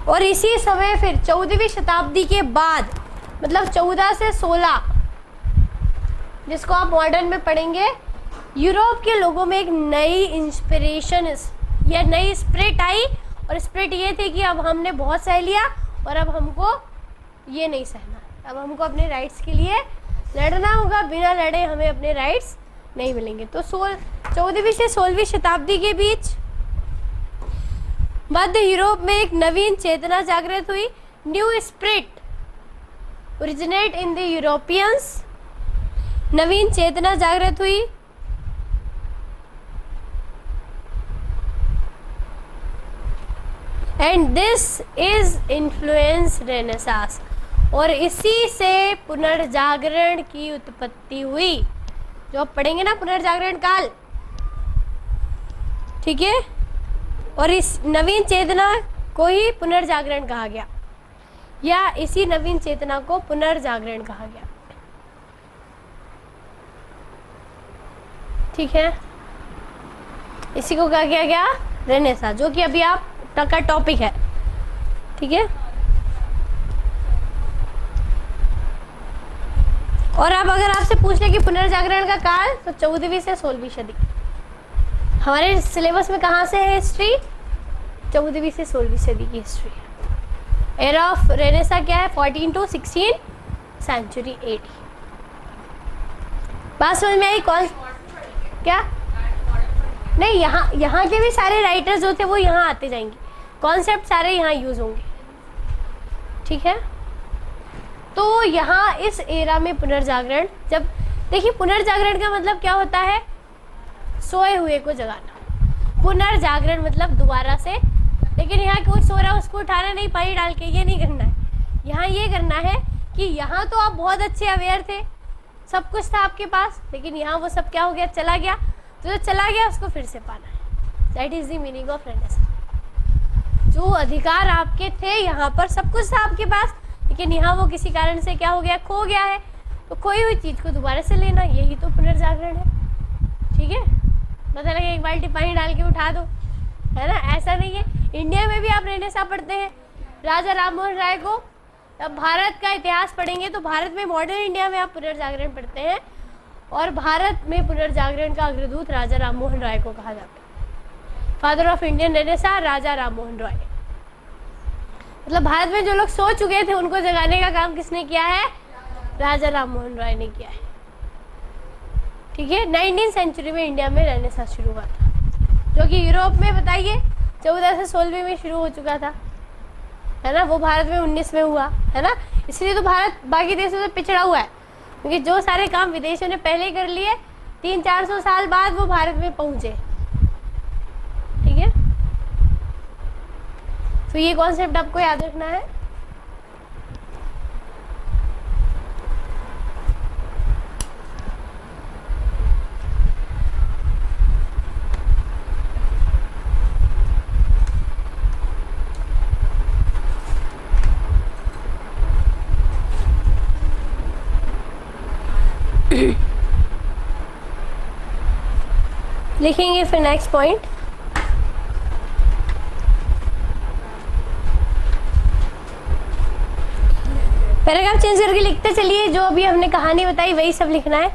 और इसी समय फिर 14वीं शताब्दी के बाद, मतलब 14 से 16, जिसको आप मॉडर्न में पढ़ेंगे, यूरोप के लोगों में एक नई इंस्पिरेशन या नई स्पिरिट आई। और स्पिरिट ये थी कि अब हमने बहुत सह लिया और अब हमको ये नहीं सहना, अब हमको अपने राइट्स के लिए लड़ना होगा, बिना लड़े हमें अपने राइट्स नहीं मिलेंगे। तो 14वीं से 16वीं शताब्दी के बीच मध्य यूरोप में एक नवीन चेतना जागृत हुई। New spirit originate in the Europeans. नवीन चेतना जागृत हुई। And this is influence renaissance. और इसी से पुनर्जागरण की उत्पत्ति हुई, जो आप पढ़ेंगे ना, पुनर्जागरण काल, ठीक है। और इस नवीन चेतना को ही पुनर्जागरण कहा गया, या इसी नवीन चेतना को पुनर्जागरण कहा गया, ठीक है। इसी को कहा गया रेनेसां, जो कि अभी आप का टॉपिक है, ठीक है। और अब अगर आपसे पूछ ले कि पुनर्जागरण का काल, तो 14वीं से 16वीं सदी हमारे सिलेबस में कहाँ से है हिस्ट्री, 14वीं से 16वीं सदी की हिस्ट्री है। एरा ऑफ रेनेसा क्या है? 14 to 16 सेंचुरी AD। बात समझ में आई? कौन क्या? नहीं, यहाँ के भी सारे राइटर्स जो थे वो यहाँ आते जाएंगे, कॉन्सेप्ट सारे यहाँ यूज होंगे, ठीक है। तो यहाँ इस एरा में पुनर्जागरण, जब देखिए पुनर्जागरण का मतलब क्या होता है? सोए हुए को जगाना। पुनर्जागरण मतलब दोबारा से, लेकिन यहाँ कोई सो रहा है उसको उठाना नहीं पानी डाल के, ये नहीं करना है। यहाँ ये करना है कि यहाँ तो आप बहुत अच्छे अवेयर थे, सब कुछ था आपके पास, लेकिन यहाँ वो सब क्या हो गया? चला गया। तो जो चला गया उसको फिर से पाना है। That is the meaning of renaissance. जो अधिकार आपके थे, यहाँ पर सब कुछ था आपके पास, लेकिन यहाँ वो किसी कारण से क्या हो गया? खो गया है। तो खोई हुई चीज़ को दोबारा से लेना, यही तो पुनर्जागरण है, ठीक है। पता लगे एक बाल्टी पानी डाल के उठा दो, है ना? ऐसा नहीं है। इंडिया में भी आप रेनेसां पढ़ते हैं, राजा राम मोहन राय को। अब भारत का इतिहास पढ़ेंगे तो भारत में, मॉडर्न इंडिया में आप पुनर्जागरण पढ़ते हैं, और भारत में पुनर्जागरण का अग्रदूत राजा राम मोहन राय को कहा जाता है। फादर ऑफ इंडियन रेनेसां राजा राम मोहन राय। मतलब भारत में जो लोग सो चुके थे उनको जगाने का काम किसने किया है? राजा राम मोहन राय ने किया है, ठीक है। 19वीं सेंचुरी में इंडिया में रेनेसां शुरू हुआ था, जो कि यूरोप में बताइए 14 से 16वीं में शुरू हो चुका था, है ना। वो भारत में 19 में हुआ, है ना। इसलिए तो भारत बाकी देशों से पिछड़ा हुआ है, क्योंकि जो सारे काम विदेशों ने पहले कर लिए, 300-400 साल बाद वो भारत में पहुंचे, ठीक है। तो ये कॉन्सेप्ट आपको याद रखना है। लिखेंगे फिर नेक्स्ट पॉइंट। पैराग्राफ चेंज करके लिखते चलिए, जो अभी हमने कहानी बताई वही सब लिखना है।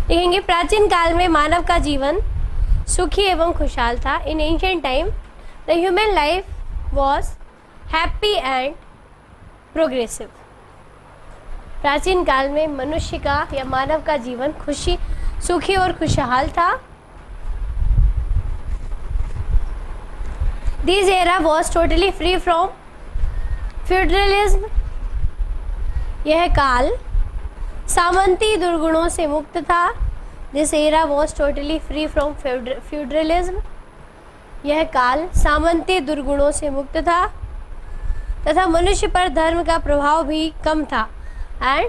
लिखेंगे प्राचीन काल में मानव का जीवन सुखी एवं खुशहाल था। इन ancient time the human life was happy and progressive. प्राचीन काल में मनुष्य का या मानव का जीवन सुखी और खुशहाल था। This era was totally free from feudalism. यह काल सामंती दुर्गुणों से मुक्त था। This era was totally free from feudalism. यह काल सामंती दुर्गुणों से मुक्त था तथा मनुष्य पर धर्म का प्रभाव भी कम था। And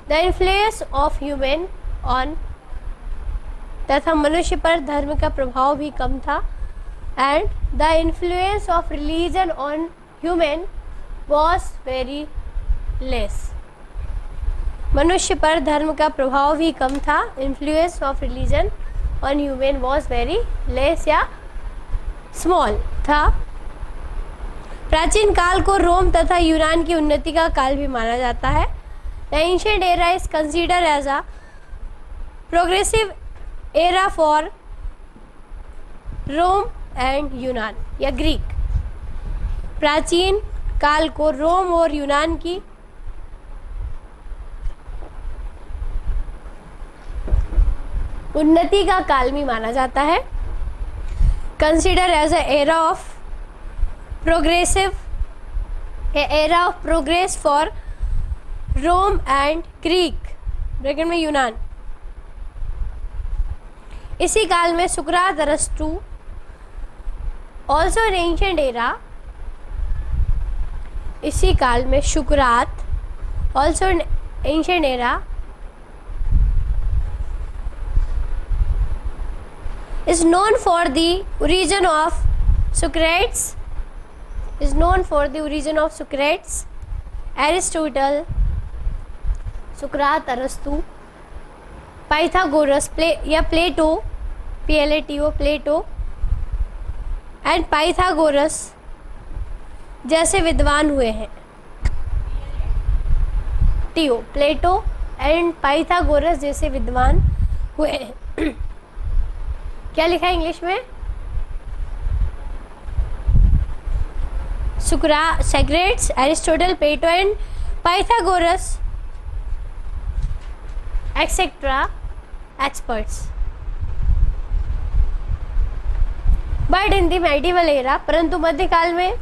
the influence of human on तथा मनुष्य पर धर्म का प्रभाव भी कम था। And the influence of religion on human was very less. मनुष्य पर धर्म का प्रभाव भी कम था। Influence of religion on human was very less या small था। प्राचीन काल को रोम तथा यूनान की उन्नति का काल भी माना जाता है। The ancient era is considered as a progressive era for Rome and यूनान या ग्रीक। प्राचीन काल को रोम और यूनान की उन्नति का काल भी माना जाता है। Consider as a era of progressive, era of progress for Rome and Greek, bracket में यूनान। इसी काल में सुकरात, अरस्तु ऑल्सो इन एंशिएंट एरा, इसी काल में सुकरात also in ancient era is known for the origin of Socrates, Aristotle, सुकरात, अरस्तु, पाइथागोरस या प्लेटो, प्लेटो एंड पाइथागोरस जैसे विद्वान हुए हैं। प्लेटो एंड पाइथागोरस जैसे विद्वान हुए हैं। क्या लिखा है इंग्लिश में? Socrates, Aristotle, Plato and Pythagoras, etc. experts. But in the medieval era, परंतु मध्यकाल में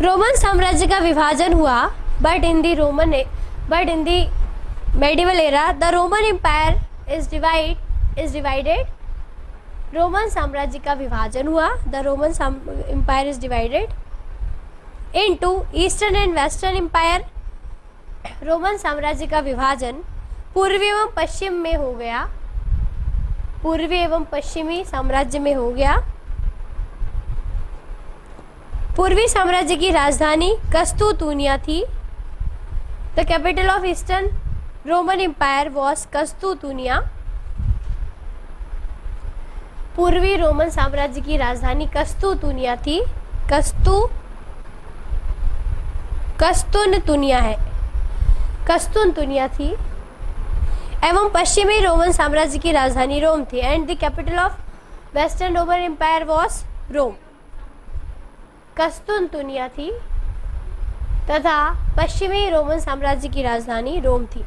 रोमन साम्राज्य का विभाजन हुआ. But in the medieval era, the Roman Empire is divided. Roman साम्राज्य का विभाजन हुआ. The Roman Empire is divided into Eastern and Western Empire. Roman साम्राज्य का विभाजन पूर्वी एवं पश्चिम में हो गया. पूर्वी एवं पश्चिमी साम्राज्य में हो गया. पूर्वी साम्राज्य की राजधानी कस्तूतुनिया थी. The capital of eastern Roman empire was कस्तूतुनिया. पूर्वी रोमन साम्राज्य की राजधानी कस्तूतुनिया थी. कस्तूनतुनिया थी एवं पश्चिमी रोमन साम्राज्य की राजधानी रोम थी. And the capital of western Roman empire was Rome. कस्तूनतुनिया थी तथा पश्चिमी रोमन साम्राज्य की राजधानी रोम थी.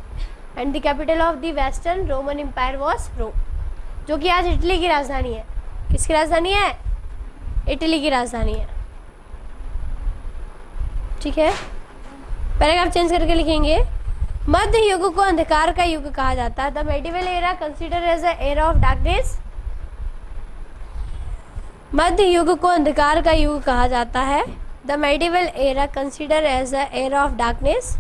And the capital of the western Roman empire was Rome, जो कि आज इटली की राजधानी है. किसकी राजधानी है? इटली की राजधानी है. ठीक है, पैराग्राफ चेंज करके लिखेंगे. मध्य युग को अंधकार का युग कहा जाता है. The medieval era consider as a era of darkness. मध्य युग को अंधकार का युग कहा जाता है. The medieval era consider as a era of darkness.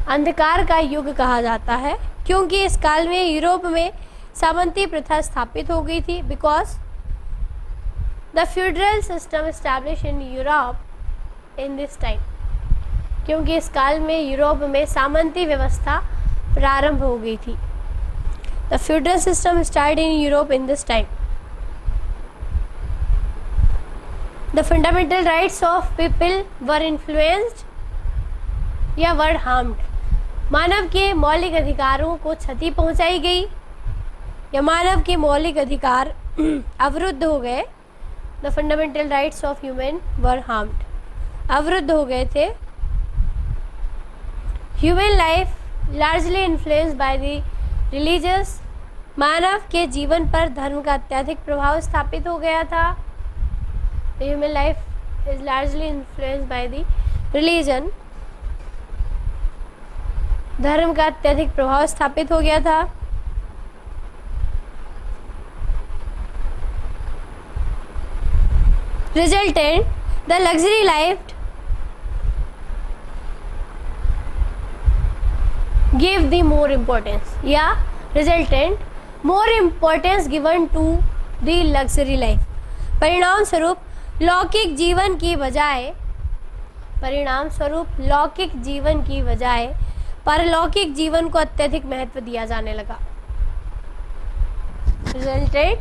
अंधकार का युग कहा जाता है क्योंकि इस काल में यूरोप में सामंती प्रथा स्थापित हो गई थी. Because the feudal system establish in Europe in this time. क्योंकि इस काल में यूरोप में सामंती व्यवस्था प्रारंभ हो गई थी. The feudal system start in Europe in this time. The fundamental rights of people were influenced या वर हार्म्ड. मानव के मौलिक अधिकारों को क्षति पहुंचाई गई या मानव के मौलिक अधिकार अवरुद्ध हो गए. The fundamental rights of human were harmed, अवरुद्ध हो गए थे. Human life largely influenced by the religious. मानव के जीवन पर धर्म का अत्यधिक प्रभाव स्थापित हो गया था. Human life is largely influenced by the religion. धर्म का अत्यधिक प्रभाव स्थापित हो गया था. Resultant the luxury life give the more importance या resultant more importance given to the luxury life. परिणाम स्वरूप लौकिक जीवन की बजाय परलौकिक जीवन को अत्यधिक महत्व दिया जाने लगा. रिजल्टेड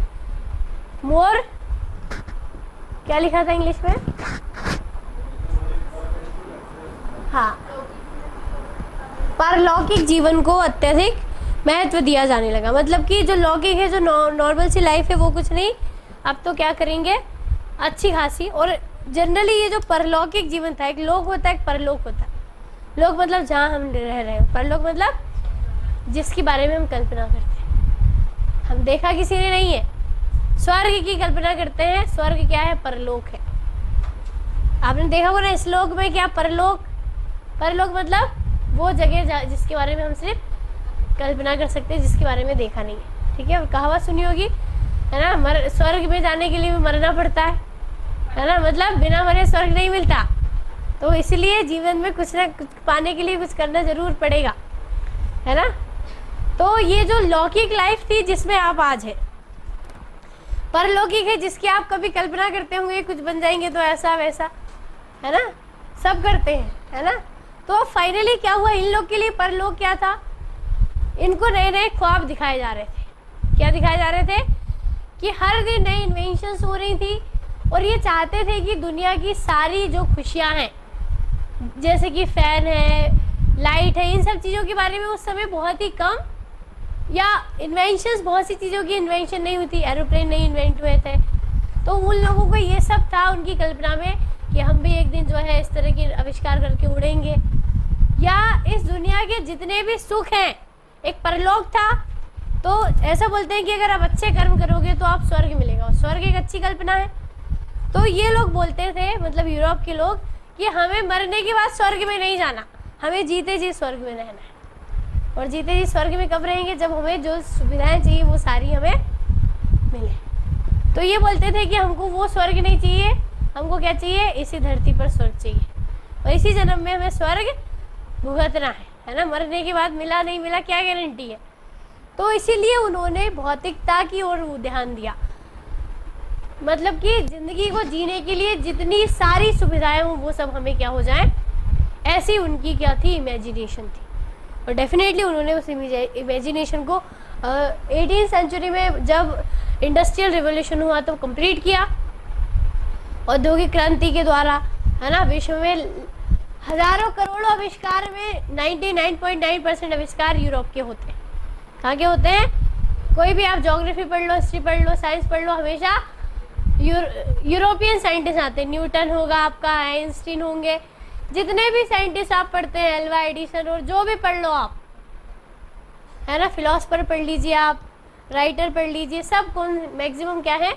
मोर, क्या लिखा था इंग्लिश में? हाँ, परलौकिक जीवन को अत्यधिक महत्व दिया जाने लगा. मतलब कि जो लौकिक है, जो नॉर्मल सी लाइफ है, वो कुछ नहीं, अब तो क्या करेंगे, अच्छी खासी. और जनरली ये जो परलौकिक जीवन था, एक लोक होता है, एक परलोक होता है. लोक मतलब जहाँ हम रह रहे हैं, परलोक मतलब जिसके बारे में हम कल्पना करते हैं. हम देखा किसी ने नहीं है. स्वर्ग की कल्पना करते हैं. स्वर्ग क्या है? परलोक है. आपने देखा होगा ना इस लोक में क्या परलोक. परलोक मतलब वो जगह जिसके बारे में हम सिर्फ कल्पना कर सकते हैं, जिसके बारे में देखा नहीं है. ठीक है, और कहावत सुनी होगी है ना, स्वर्ग में जाने के लिए भी मरना पड़ता है ना. मतलब बिना मरे स्वर्ग नहीं मिलता. तो इसलिए जीवन में कुछ ना कुछ पाने के लिए कुछ करना जरूर पड़ेगा, है ना. तो ये जो लौकिक लाइफ थी जिसमें आप आज है, परलौकिक है जिसकी आप कभी कल्पना करते होंगे कुछ बन जाएंगे तो ऐसा वैसा, है ना, सब करते हैं, है ना. तो फाइनली क्या हुआ, इन लोग के लिए परलोक क्या था? इनको नए नए ख्वाब दिखाए जा रहे थे. क्या दिखाए जा रहे थे? कि हर दिन नई इन्वेंशंस हो रही थी और ये चाहते थे कि दुनिया की सारी जो खुशियाँ हैं, जैसे कि फ़ैन है, लाइट है, इन सब चीज़ों के बारे में उस समय बहुत ही कम या इन्वेंशंस, बहुत सी चीज़ों की इन्वेंशन नहीं हुई थी, एरोप्लेन नहीं इन्वेंट हुए थे, तो उन लोगों को ये सब था उनकी कल्पना में कि हम भी एक दिन जो है इस तरह के आविष्कार करके उड़ेंगे, या इस दुनिया के जितने भी सुख हैं, एक परलोक था। तो ऐसा बोलते हैं कि अगर आप अच्छे कर्म करोगे तो आप स्वर्ग मिलेगा, और स्वर्ग एक अच्छी कल्पना है। तो ये लोग बोलते थे, मतलब यूरोप के लोग, कि हमें मरने के बाद स्वर्ग में नहीं जाना, हमें जीते जी स्वर्ग में रहना है। और जीते जी स्वर्ग में कब रहेंगे? जब हमें जो सुविधाएं चाहिए वो सारी हमें मिले। तो ये बोलते थे कि हमको वो स्वर्ग नहीं चाहिए, हमको क्या चाहिए? इसी धरती पर स्वर्ग चाहिए, और इसी जन्म में हमें स्वर्ग भुगतना है ना। मरने के बाद मिला नहीं मिला क्या गारंटी है? तो इसीलिए उन्होंने भौतिकता की ओर ध्यान दिया, मतलब कि ज़िंदगी को जीने के लिए जितनी सारी सुविधाएं हों वो सब हमें क्या हो जाए, ऐसी उनकी क्या थी? इमेजिनेशन थी। और डेफिनेटली उन्होंने उस इमेजिनेशन को 18th सेंचुरी में जब इंडस्ट्रियल रिवोल्यूशन हुआ तो कंप्लीट किया, औद्योगिक क्रांति के द्वारा, है ना। विश्व में हजारों करोड़ों आविष्कार में 99.9% आविष्कार यूरोप के होते हैं। कहाँ के होते हैं? कोई भी आप ज्योग्राफी पढ़ लो, हिस्ट्री पढ़ लो, साइंस पढ़ लो, हमेशा यूरोपियन साइंटिस्ट आते हैं। न्यूटन होगा आपका, आइंस्टीन होंगे, जितने भी साइंटिस्ट आप पढ़ते हैं, एल्वा एडिसन, और जो भी पढ़ लो आप, है ना। फिलोसफर पढ़ लीजिए आप, राइटर पढ़ लीजिए, सब कौन मैक्सिमम क्या है?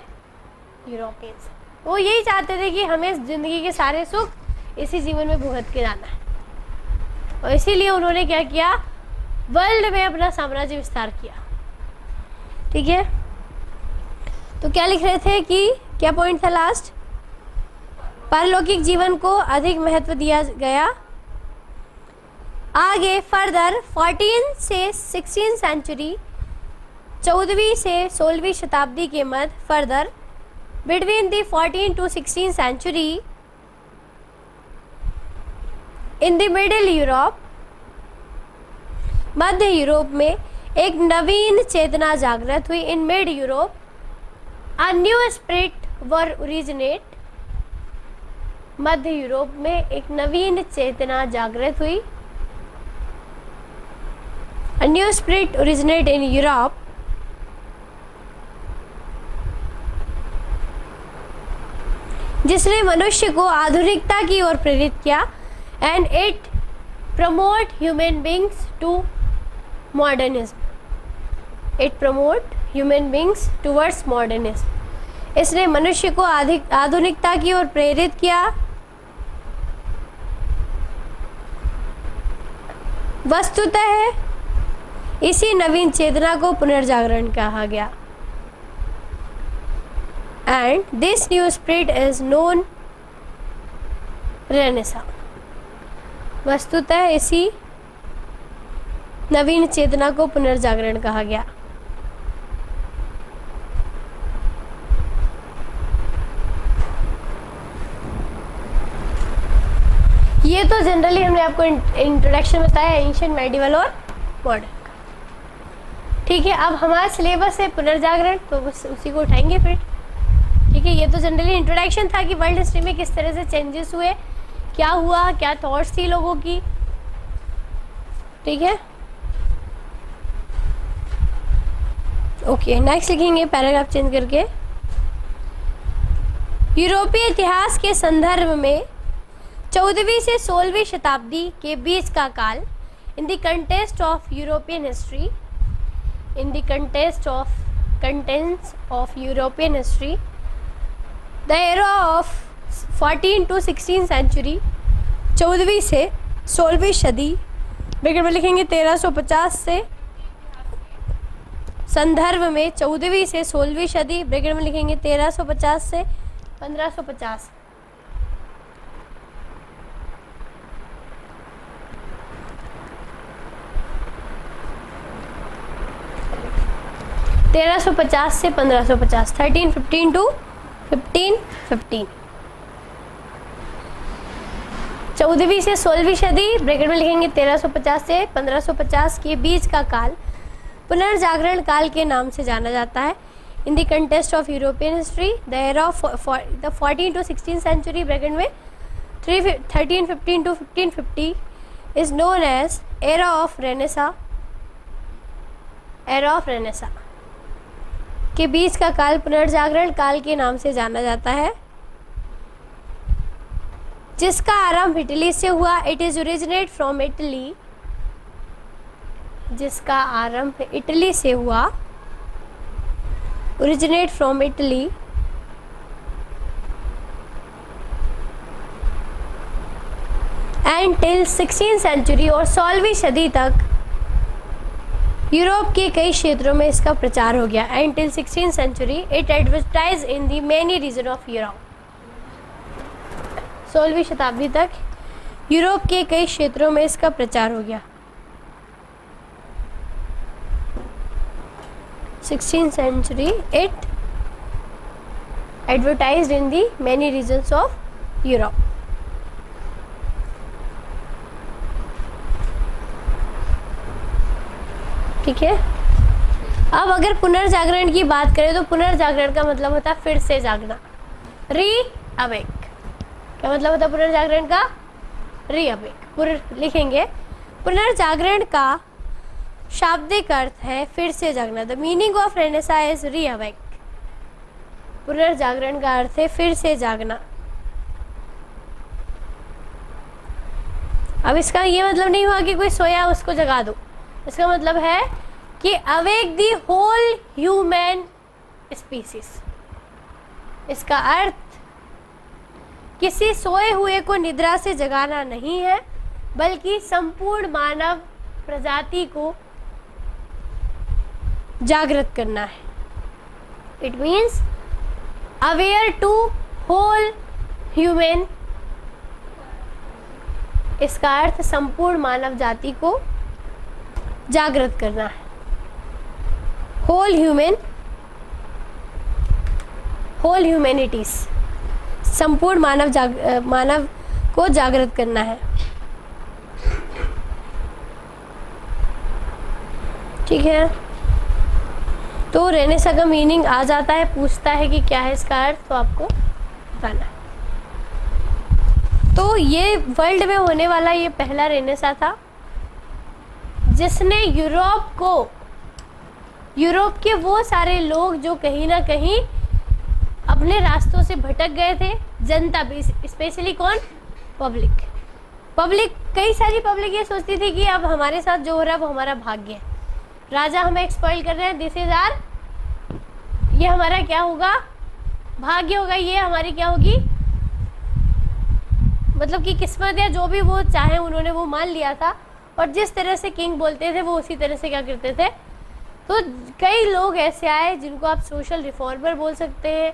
यूरोपियंस। वो यही चाहते थे कि हमें ज़िंदगी के सारे सुख इसी जीवन में भुगत के जाना है, और इसीलिए उन्होंने क्या किया? वर्ल्ड में अपना साम्राज्य विस्तार किया। ठीक है, तो क्या लिख रहे थे कि क्या पॉइंट था लास्ट? पारलौकिक जीवन को अधिक महत्व दिया गया। आगे फर्दर 14 से 16 सेंचुरी, 14वीं से 16वीं शताब्दी के मध्य, further between the 14 to 16 century in the middle Europe, मध्य यूरोप में एक नवीन चेतना जागृत हुई। In mid Europe a new spirit were originate, मध्य यूरोप में एक नवीन चेतना जागृत हुई। A new spirit originate in Europe, जिसने मनुष्य को आधुनिकता की ओर प्रेरित किया। And it promote human beings to modernism, it promote human beings towards modernism. इसने मनुष्य को आधुनिकता की ओर प्रेरित किया। वस्तुतः इसी नवीन चेतना को पुनर्जागरण कहा गया। And this new spirit is known Renaissance. वस्तुतः इसी नवीन चेतना को पुनर्जागरण कहा गया। ये तो जनरली हमने आपको इंट्रोडक्शन बताया एंशिएंट, मेडिवल और मॉडर्न का। ठीक है, अब हमारा सिलेबस है पुनर्जागरण, तो बस उसी को उठाएंगे फिर। ठीक है, ये तो जनरली इंट्रोडक्शन था कि वर्ल्ड हिस्ट्री में किस तरह से चेंजेस हुए, क्या हुआ, क्या थॉट्स थी लोगों की। ठीक है, ओके, नेक्स्ट लिखेंगे पैराग्राफ चेंज करके। यूरोपीय इतिहास के संदर्भ में 14वीं से 16वीं शताब्दी के बीच का काल, in the context of European history, in the context of European history, the era of 14 to 16 century, 14वीं से 16वीं सदी, ब्रैकेट में लिखेंगे 1350 से, संदर्भ में 14वीं से 16वीं सदी, ब्रैकेट में लिखेंगे 1350 से 1550। से 1550, 1315 to 1515। 14वीं से 16वीं सदी, ब्रैकेट में लिखेंगे 1350 से 1550 के बीच का काल पुनर्जागरण काल के नाम से जाना जाता है। In the context of European history, the era of the 14 to 16 century, bracket में 1315 to 1550 is known as era of renaissance era of renaissance के बीच का काल पुनर्जागरण काल के नाम से जाना जाता है, जिसका आरंभ इटली से हुआ। It is originate from Italy, जिसका आरंभ इटली से हुआ, originate from Italy, and till 16th century और 16वीं सदी तक यूरोप के कई क्षेत्रों में इसका प्रचार हो गया। And till 16th century it advertise in the many region of Europe. 16वीं शताब्दी तक यूरोप के कई क्षेत्रों में इसका प्रचार हो गया। 16th century it advertised in the many regions of Europe. ठीक है। अब अगर पुनर्जागरण की बात करें तो पुनर्जागरण का मतलब होता है फिर से जागना, री अवेक। क्या मतलब होता है पुनर्जागरण का? री अवेक। लिखेंगे पुनर्जागरण का शाब्दिक अर्थ है फिर से जागना। The meaning of Renaissance is री अवेक। पुनर्जागरण का अर्थ है फिर से जागना। अब इसका ये मतलब नहीं हुआ कि कोई सोया उसको जगा दो। इसका मतलब है कि awake the whole human species. इसका अर्थ किसी सोए हुए को निद्रा से जगाना नहीं है, बल्कि संपूर्ण मानव प्रजाति को जागृत करना है। It means aware to whole human. इसका अर्थ संपूर्ण मानव जाति को जागृत करना है। होल ह्यूमन, होल ह्यूमैनिटीज, संपूर्ण मानव को जागृत करना है। ठीक है। तो रेनेसा का मीनिंग आ जाता है, पूछता है कि क्या है इसका अर्थ, तो आपको बताना है। तो ये वर्ल्ड में होने वाला ये पहला रेनेसा था जिसने यूरोप के वो सारे लोग जो कहीं ना कहीं अपने रास्तों से भटक गए थे, जनता भी, स्पेशली कौन? पब्लिक। कई सारी पब्लिक ये सोचती थी कि अब हमारे साथ जो हो रहा है वो हमारा भाग्य है, राजा हमें एक्सप्लॉइट कर रहे हैं, दिस इज आर, ये हमारा क्या होगा? भाग्य होगा, ये हमारी क्या होगी? मतलब कि किस्मत, या जो भी वो चाहे उन्होंने वो मान लिया था। और जिस तरह से किंग बोलते थे वो उसी तरह से क्या करते थे। तो कई लोग ऐसे आए जिनको आप सोशल रिफॉर्मर बोल सकते हैं,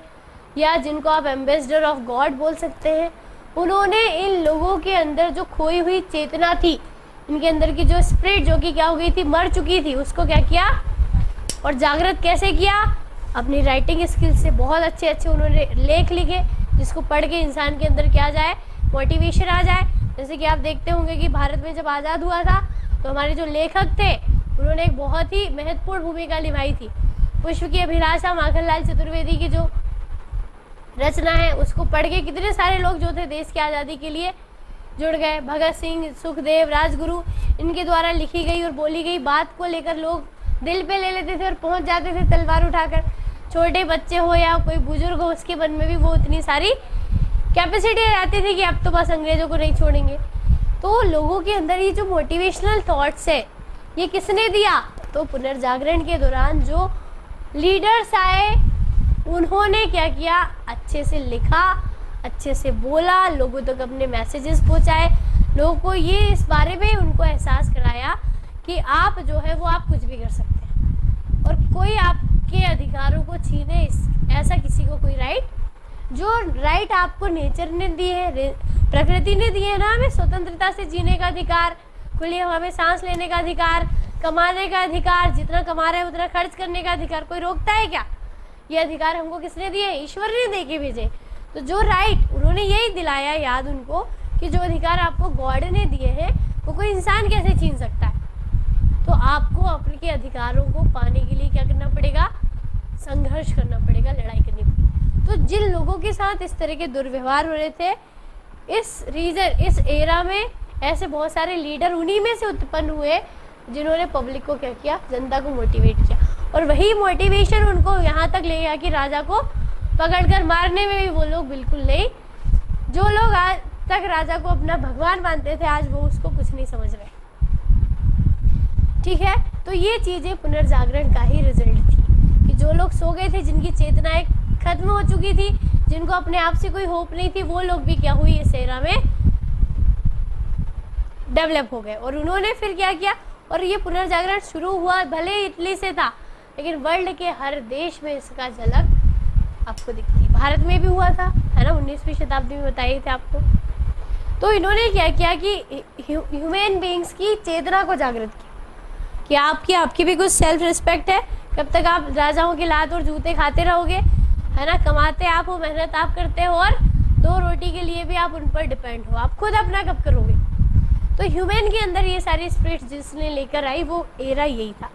या जिनको आप एम्बेसडर ऑफ गॉड बोल सकते हैं। उन्होंने इन लोगों के अंदर जो खोई हुई चेतना थी, इनके अंदर की जो स्पिरिट जो कि क्या हो गई थी, मर चुकी थी, उसको क्या किया और जागृत कैसे किया? अपनी राइटिंग स्किल से बहुत अच्छे अच्छे उन्होंने लेख लिखे, जिसको पढ़ के इंसान के अंदर क्या आ जाए, मोटिवेशन आ जाए। जैसे कि आप देखते होंगे कि भारत में जब आज़ाद हुआ था तो हमारे जो लेखक थे उन्होंने एक बहुत ही महत्वपूर्ण भूमिका निभाई थी। पुष्प की अभिलाषा माखनलाल चतुर्वेदी की जो रचना है उसको पढ़ के कितने सारे लोग जो थे देश की आज़ादी के लिए जुड़ गए। भगत सिंह, सुखदेव, राजगुरु, इनके द्वारा लिखी गई और बोली गई बात को लेकर लोग दिल पे ले लेते थे और पहुंच जाते थे तलवार उठाकर। छोटे बच्चे हो या कोई बुजुर्ग हो, उसके मन में भी वो इतनी सारी कैपेसिटी आती थी कि अब तो बस अंग्रेजों को नहीं छोड़ेंगे। तो लोगों के अंदर ये जो मोटिवेशनल थॉट्स है ये किसने दिया? तो पुनर्जागरण के दौरान जो लीडर्स आए उन्होंने क्या किया, अच्छे से लिखा, अच्छे से बोला, लोगों तक अपने मैसेजेस पहुंचाए, लोगों को ये इस बारे में उनको एहसास कराया कि आप जो है वो आप कुछ भी कर सकते हैं और कोई आपके अधिकारों को छीने ऐसा किसी को कोई राइट, जो राइट आपको नेचर ने दिए है, प्रकृति ने दिए है ना, हमें स्वतंत्रता से जीने का अधिकार, खुली हवा में सांस लेने का अधिकार, कमाने का अधिकार, जितना कमा रहे हैं उतना खर्च करने का अधिकार, कोई रोकता है क्या? ये अधिकार हमको किसने दिए? ईश्वर ने दे के भेजे। तो जो राइट उन्होंने यही दिलाया याद उनको कि जो अधिकार आपको गॉड ने दिए हैं वो कोई इंसान कैसे छीन सकता है। तो आपको अपने अधिकारों को पाने के लिए क्या करना पड़ेगा? संघर्ष करना पड़ेगा, लड़ाई करनी पड़ेगी। तो जिन लोगों के साथ इस तरह के दुर्व्यवहार हो रहे थे इस एरा में, ऐसे बहुत सारे लीडर उन्हीं में से उत्पन्न हुए जिन्होंने पब्लिक को क्या किया, जनता को मोटिवेट किया। और वही मोटिवेशन उनको यहाँ तक ले गया कि राजा को पकड़कर मारने में भी वो लोग बिल्कुल नहीं, जो लोग आज तक राजा को अपना भगवान मानते थे आज वो उसको कुछ नहीं समझ रहे। ठीक है, तो ये चीज़ें पुनर्जागरण का ही रिजल्ट थी कि जो लोग सो गए थे, जिनकी चेतनाएं खत्म हो चुकी थी, जिनको अपने आप से कोई होप नहीं थी, वो लोग भी क्या हुई इस एरा में डेवलप हो गए। और उन्होंने फिर क्या किया, और ये पुनर्जागरण शुरू हुआ भले इटली से था, लेकिन वर्ल्ड के हर देश में इसका झलक आपको दिखती। भारत में भी हुआ था, है ना, 19वीं शताब्दी में बताए थे आपको। तो इन्होंने क्या किया कि ह्यूमन बीइंग्स की चेतना को जागृत किया कि आपकी भी कुछ सेल्फ रिस्पेक्ट है। कब तक आप राजाओं की लात और जूते खाते रहोगे, है ना, कमाते आप हो, मेहनत आप करते हो, और 2 रोटी के लिए भी आप उन पर डिपेंड हो, आप खुद अपना कब करोगे। तो ह्यूमन के अंदर ये सारी स्पिरिट जिसने लेकर आई वो एरा यही था।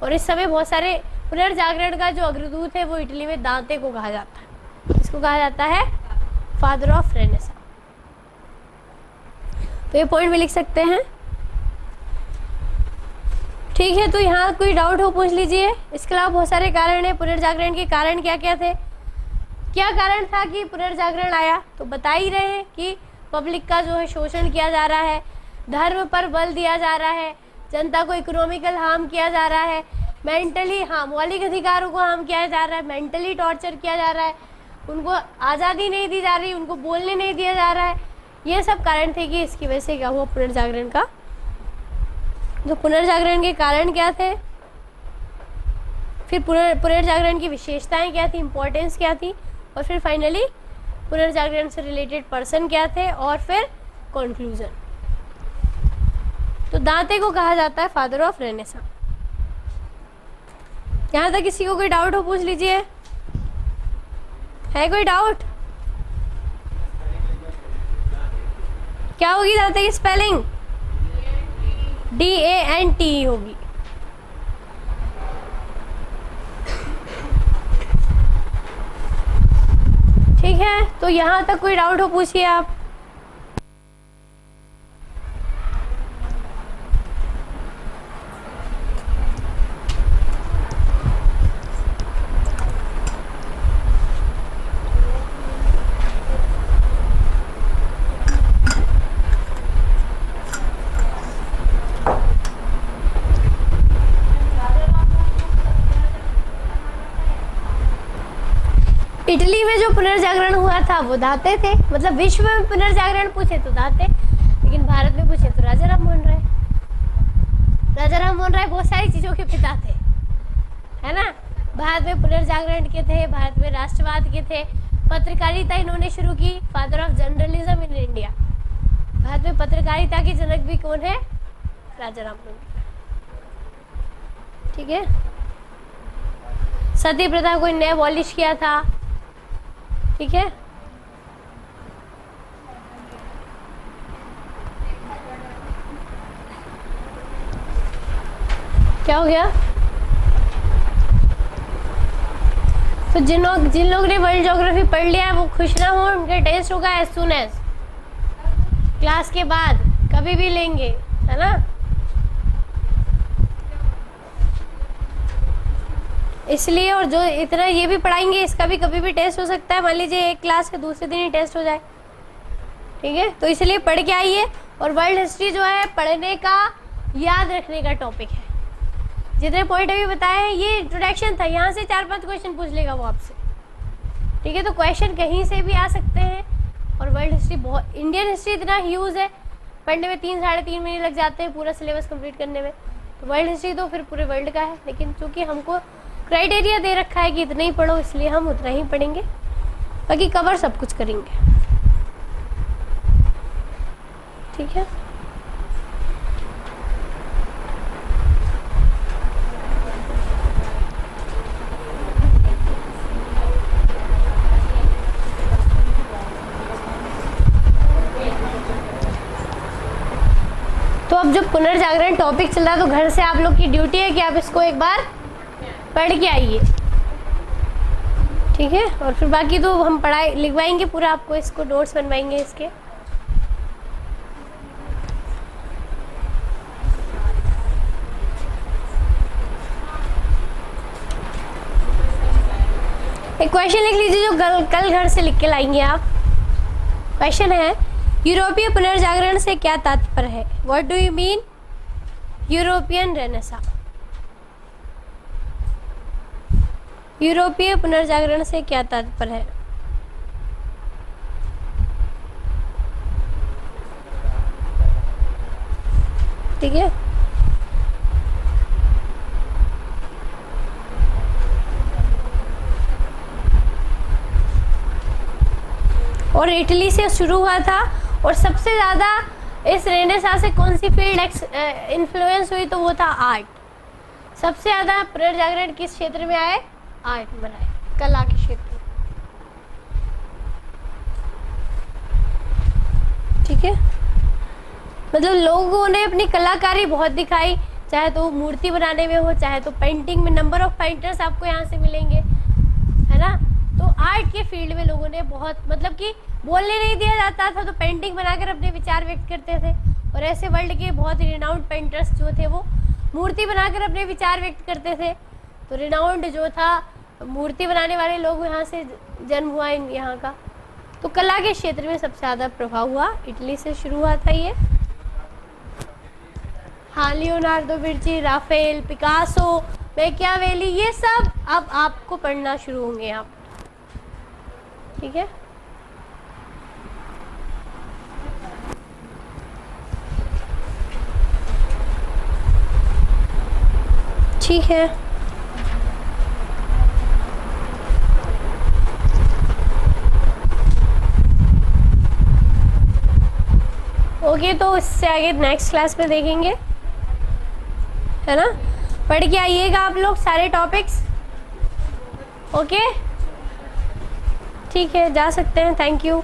और इस समय बहुत सारे पुनर्जागरण का जो अग्रदूत है वो इटली में दांते को कहा जाता है। इसको कहा जाता है फादर ऑफ रेनेसां। तो ये पॉइंट भी लिख सकते हैं। ठीक है, तो यहाँ कोई डाउट हो पूछ लीजिए। इसके अलावा बहुत सारे कारण हैं पुनर्जागरण के। कारण क्या क्या थे, क्या कारण था कि पुनर्जागरण आया, तो बता ही रहे हैं कि पब्लिक का जो है शोषण किया जा रहा है, धर्म पर बल दिया जा रहा है, जनता को इकोनॉमिकल हार्म किया जा रहा है, मेंटली मौलिक अधिकारों को हार्म किया जा रहा है, मेंटली टॉर्चर किया जा रहा है, उनको आज़ादी नहीं दी जा रही, उनको बोलने नहीं दिया जा रहा है। ये सब कारण थे कि इसकी वजह से क्या हुआ पुनर्जागरण का। जो पुनर्जागरण के कारण क्या थे, फिर पुनर्जागरण की विशेषताएं क्या थी, इम्पोर्टेंस क्या थी, और फिर फाइनली पुनर्जागरण से रिलेटेड पर्सन क्या थे, और फिर कंक्लूजन। तो दांते को कहा जाता है फादर ऑफ रेनेसां। यहाँ तक किसी को कोई डाउट हो पूछ लीजिए। है कोई डाउट? क्या होगी दांते की स्पेलिंग? DANTE होगी। ठीक है, तो यहाँ तक कोई डाउट हो पूछिए आप। इटली में जो पुनर्जागरण हुआ था वो दांते थे, मतलब विश्व में पुनर्जागरण पूछे तो दांते, लेकिन भारत में पूछे तो राजा राम मोहन राय। राजा राम मोहन राय बहुत सारी चीज़ों के पिता थे, है ना। भारत में पुनर्जागरण के थे, भारत में राष्ट्रवाद के थे, पत्रकारिता इन्होंने शुरू की, father of journalism in India. Bharat में पत्रकारिता के जनक भी कौन है? राजा राम मोहन राय। ठीक है, सती प्रथा को इन्होंने अबॉलिश किया था। ठीक है, क्या हो गया? तो जिन लोगों ने वर्ल्ड ज्योग्राफी पढ़ लिया है वो खुश ना हो, उनका टेस्ट होगा एज सुन एज क्लास के बाद, कभी भी लेंगे, है ना। इसलिए, और जो इतना ये भी पढ़ाएंगे इसका भी कभी भी टेस्ट हो सकता है। मान लीजिए एक क्लास के दूसरे दिन ही टेस्ट हो जाए, ठीक है। तो इसलिए पढ़ के आइए। और वर्ल्ड हिस्ट्री जो है पढ़ने का, याद रखने का टॉपिक है। जितने पॉइंट अभी बताए हैं ये इंट्रोडक्शन था, यहाँ से 4-5 क्वेश्चन पूछ लेगा वो आपसे, ठीक है। तो क्वेश्चन कहीं से भी आ सकते हैं। और वर्ल्ड हिस्ट्री बहुत, इंडियन हिस्ट्री इतना ह्यूज है, पढ़ने में 3-3.5 महीने लग जाते हैं पूरा सिलेबस कंप्लीट करने में। तो वर्ल्ड हिस्ट्री तो फिर पूरे वर्ल्ड का है, लेकिन चूंकि हमको क्राइटेरिया दे रखा है कि इतना ही पढ़ो, इसलिए हम उतना ही पढ़ेंगे, बाकी कवर सब कुछ करेंगे, ठीक है। तो अब जब पुनर्जागरण टॉपिक चल रहा है तो घर से आप लोग की ड्यूटी है कि आप इसको एक बार पढ़ के आइए, ठीक है। और फिर बाकी तो हम पढ़ाई लिखवाएंगे पूरा, आपको इसको नोट्स बनवाएंगे इसके। एक क्वेश्चन लिख लीजिए जो कल घर से लिख के लाएंगे आप। क्वेश्चन है, यूरोपीय पुनर्जागरण से क्या तात्पर्य है? What do you mean European Renaissance? यूरोपीय पुनर्जागरण से क्या तात्पर्य है? ठीक है, और इटली से शुरू हुआ था, और सबसे ज़्यादा इस रेनेसां से कौन सी फील्ड इन्फ्लुएंस हुई? तो वो था आर्ट। सबसे ज़्यादा पुनर्जागरण किस क्षेत्र में आए? आर्ट में आए, कला के क्षेत्र में। ठीक है, मतलब लोगों ने अपनी कलाकारी बहुत दिखाई, चाहे तो मूर्ति बनाने में हो, चाहे तो पेंटिंग में। नंबर ऑफ पेंटर्स आपको यहाँ से मिलेंगे, है ना। तो आर्ट के फील्ड में लोगों ने बहुत, मतलब कि बोलने नहीं दिया जाता था तो पेंटिंग बनाकर अपने विचार व्यक्त करते थे। और ऐसे वर्ल्ड के बहुत रिनाउंड पेंटर्स जो थे वो मूर्ति बनाकर अपने विचार व्यक्त करते थे। तो रिनाउंड जो था मूर्ति बनाने वाले लोग, यहाँ से जन्म हुआ यहाँ का। तो कला के क्षेत्र में सबसे ज़्यादा प्रभाव हुआ, इटली से शुरू हुआ था ये। हाँ, Leonardo Vinci, Raphael, Picasso, Machiavelli, ये सब अब आपको पढ़ना शुरू होंगे आप। ठीक है, ठीक है। ओके, तो इससे आगे नेक्स्ट क्लास में देखेंगे, है ना। पढ़ के आइएगा आप लोग सारे टॉपिक्स। ओके, ठीक है, जा सकते हैं। Thank you.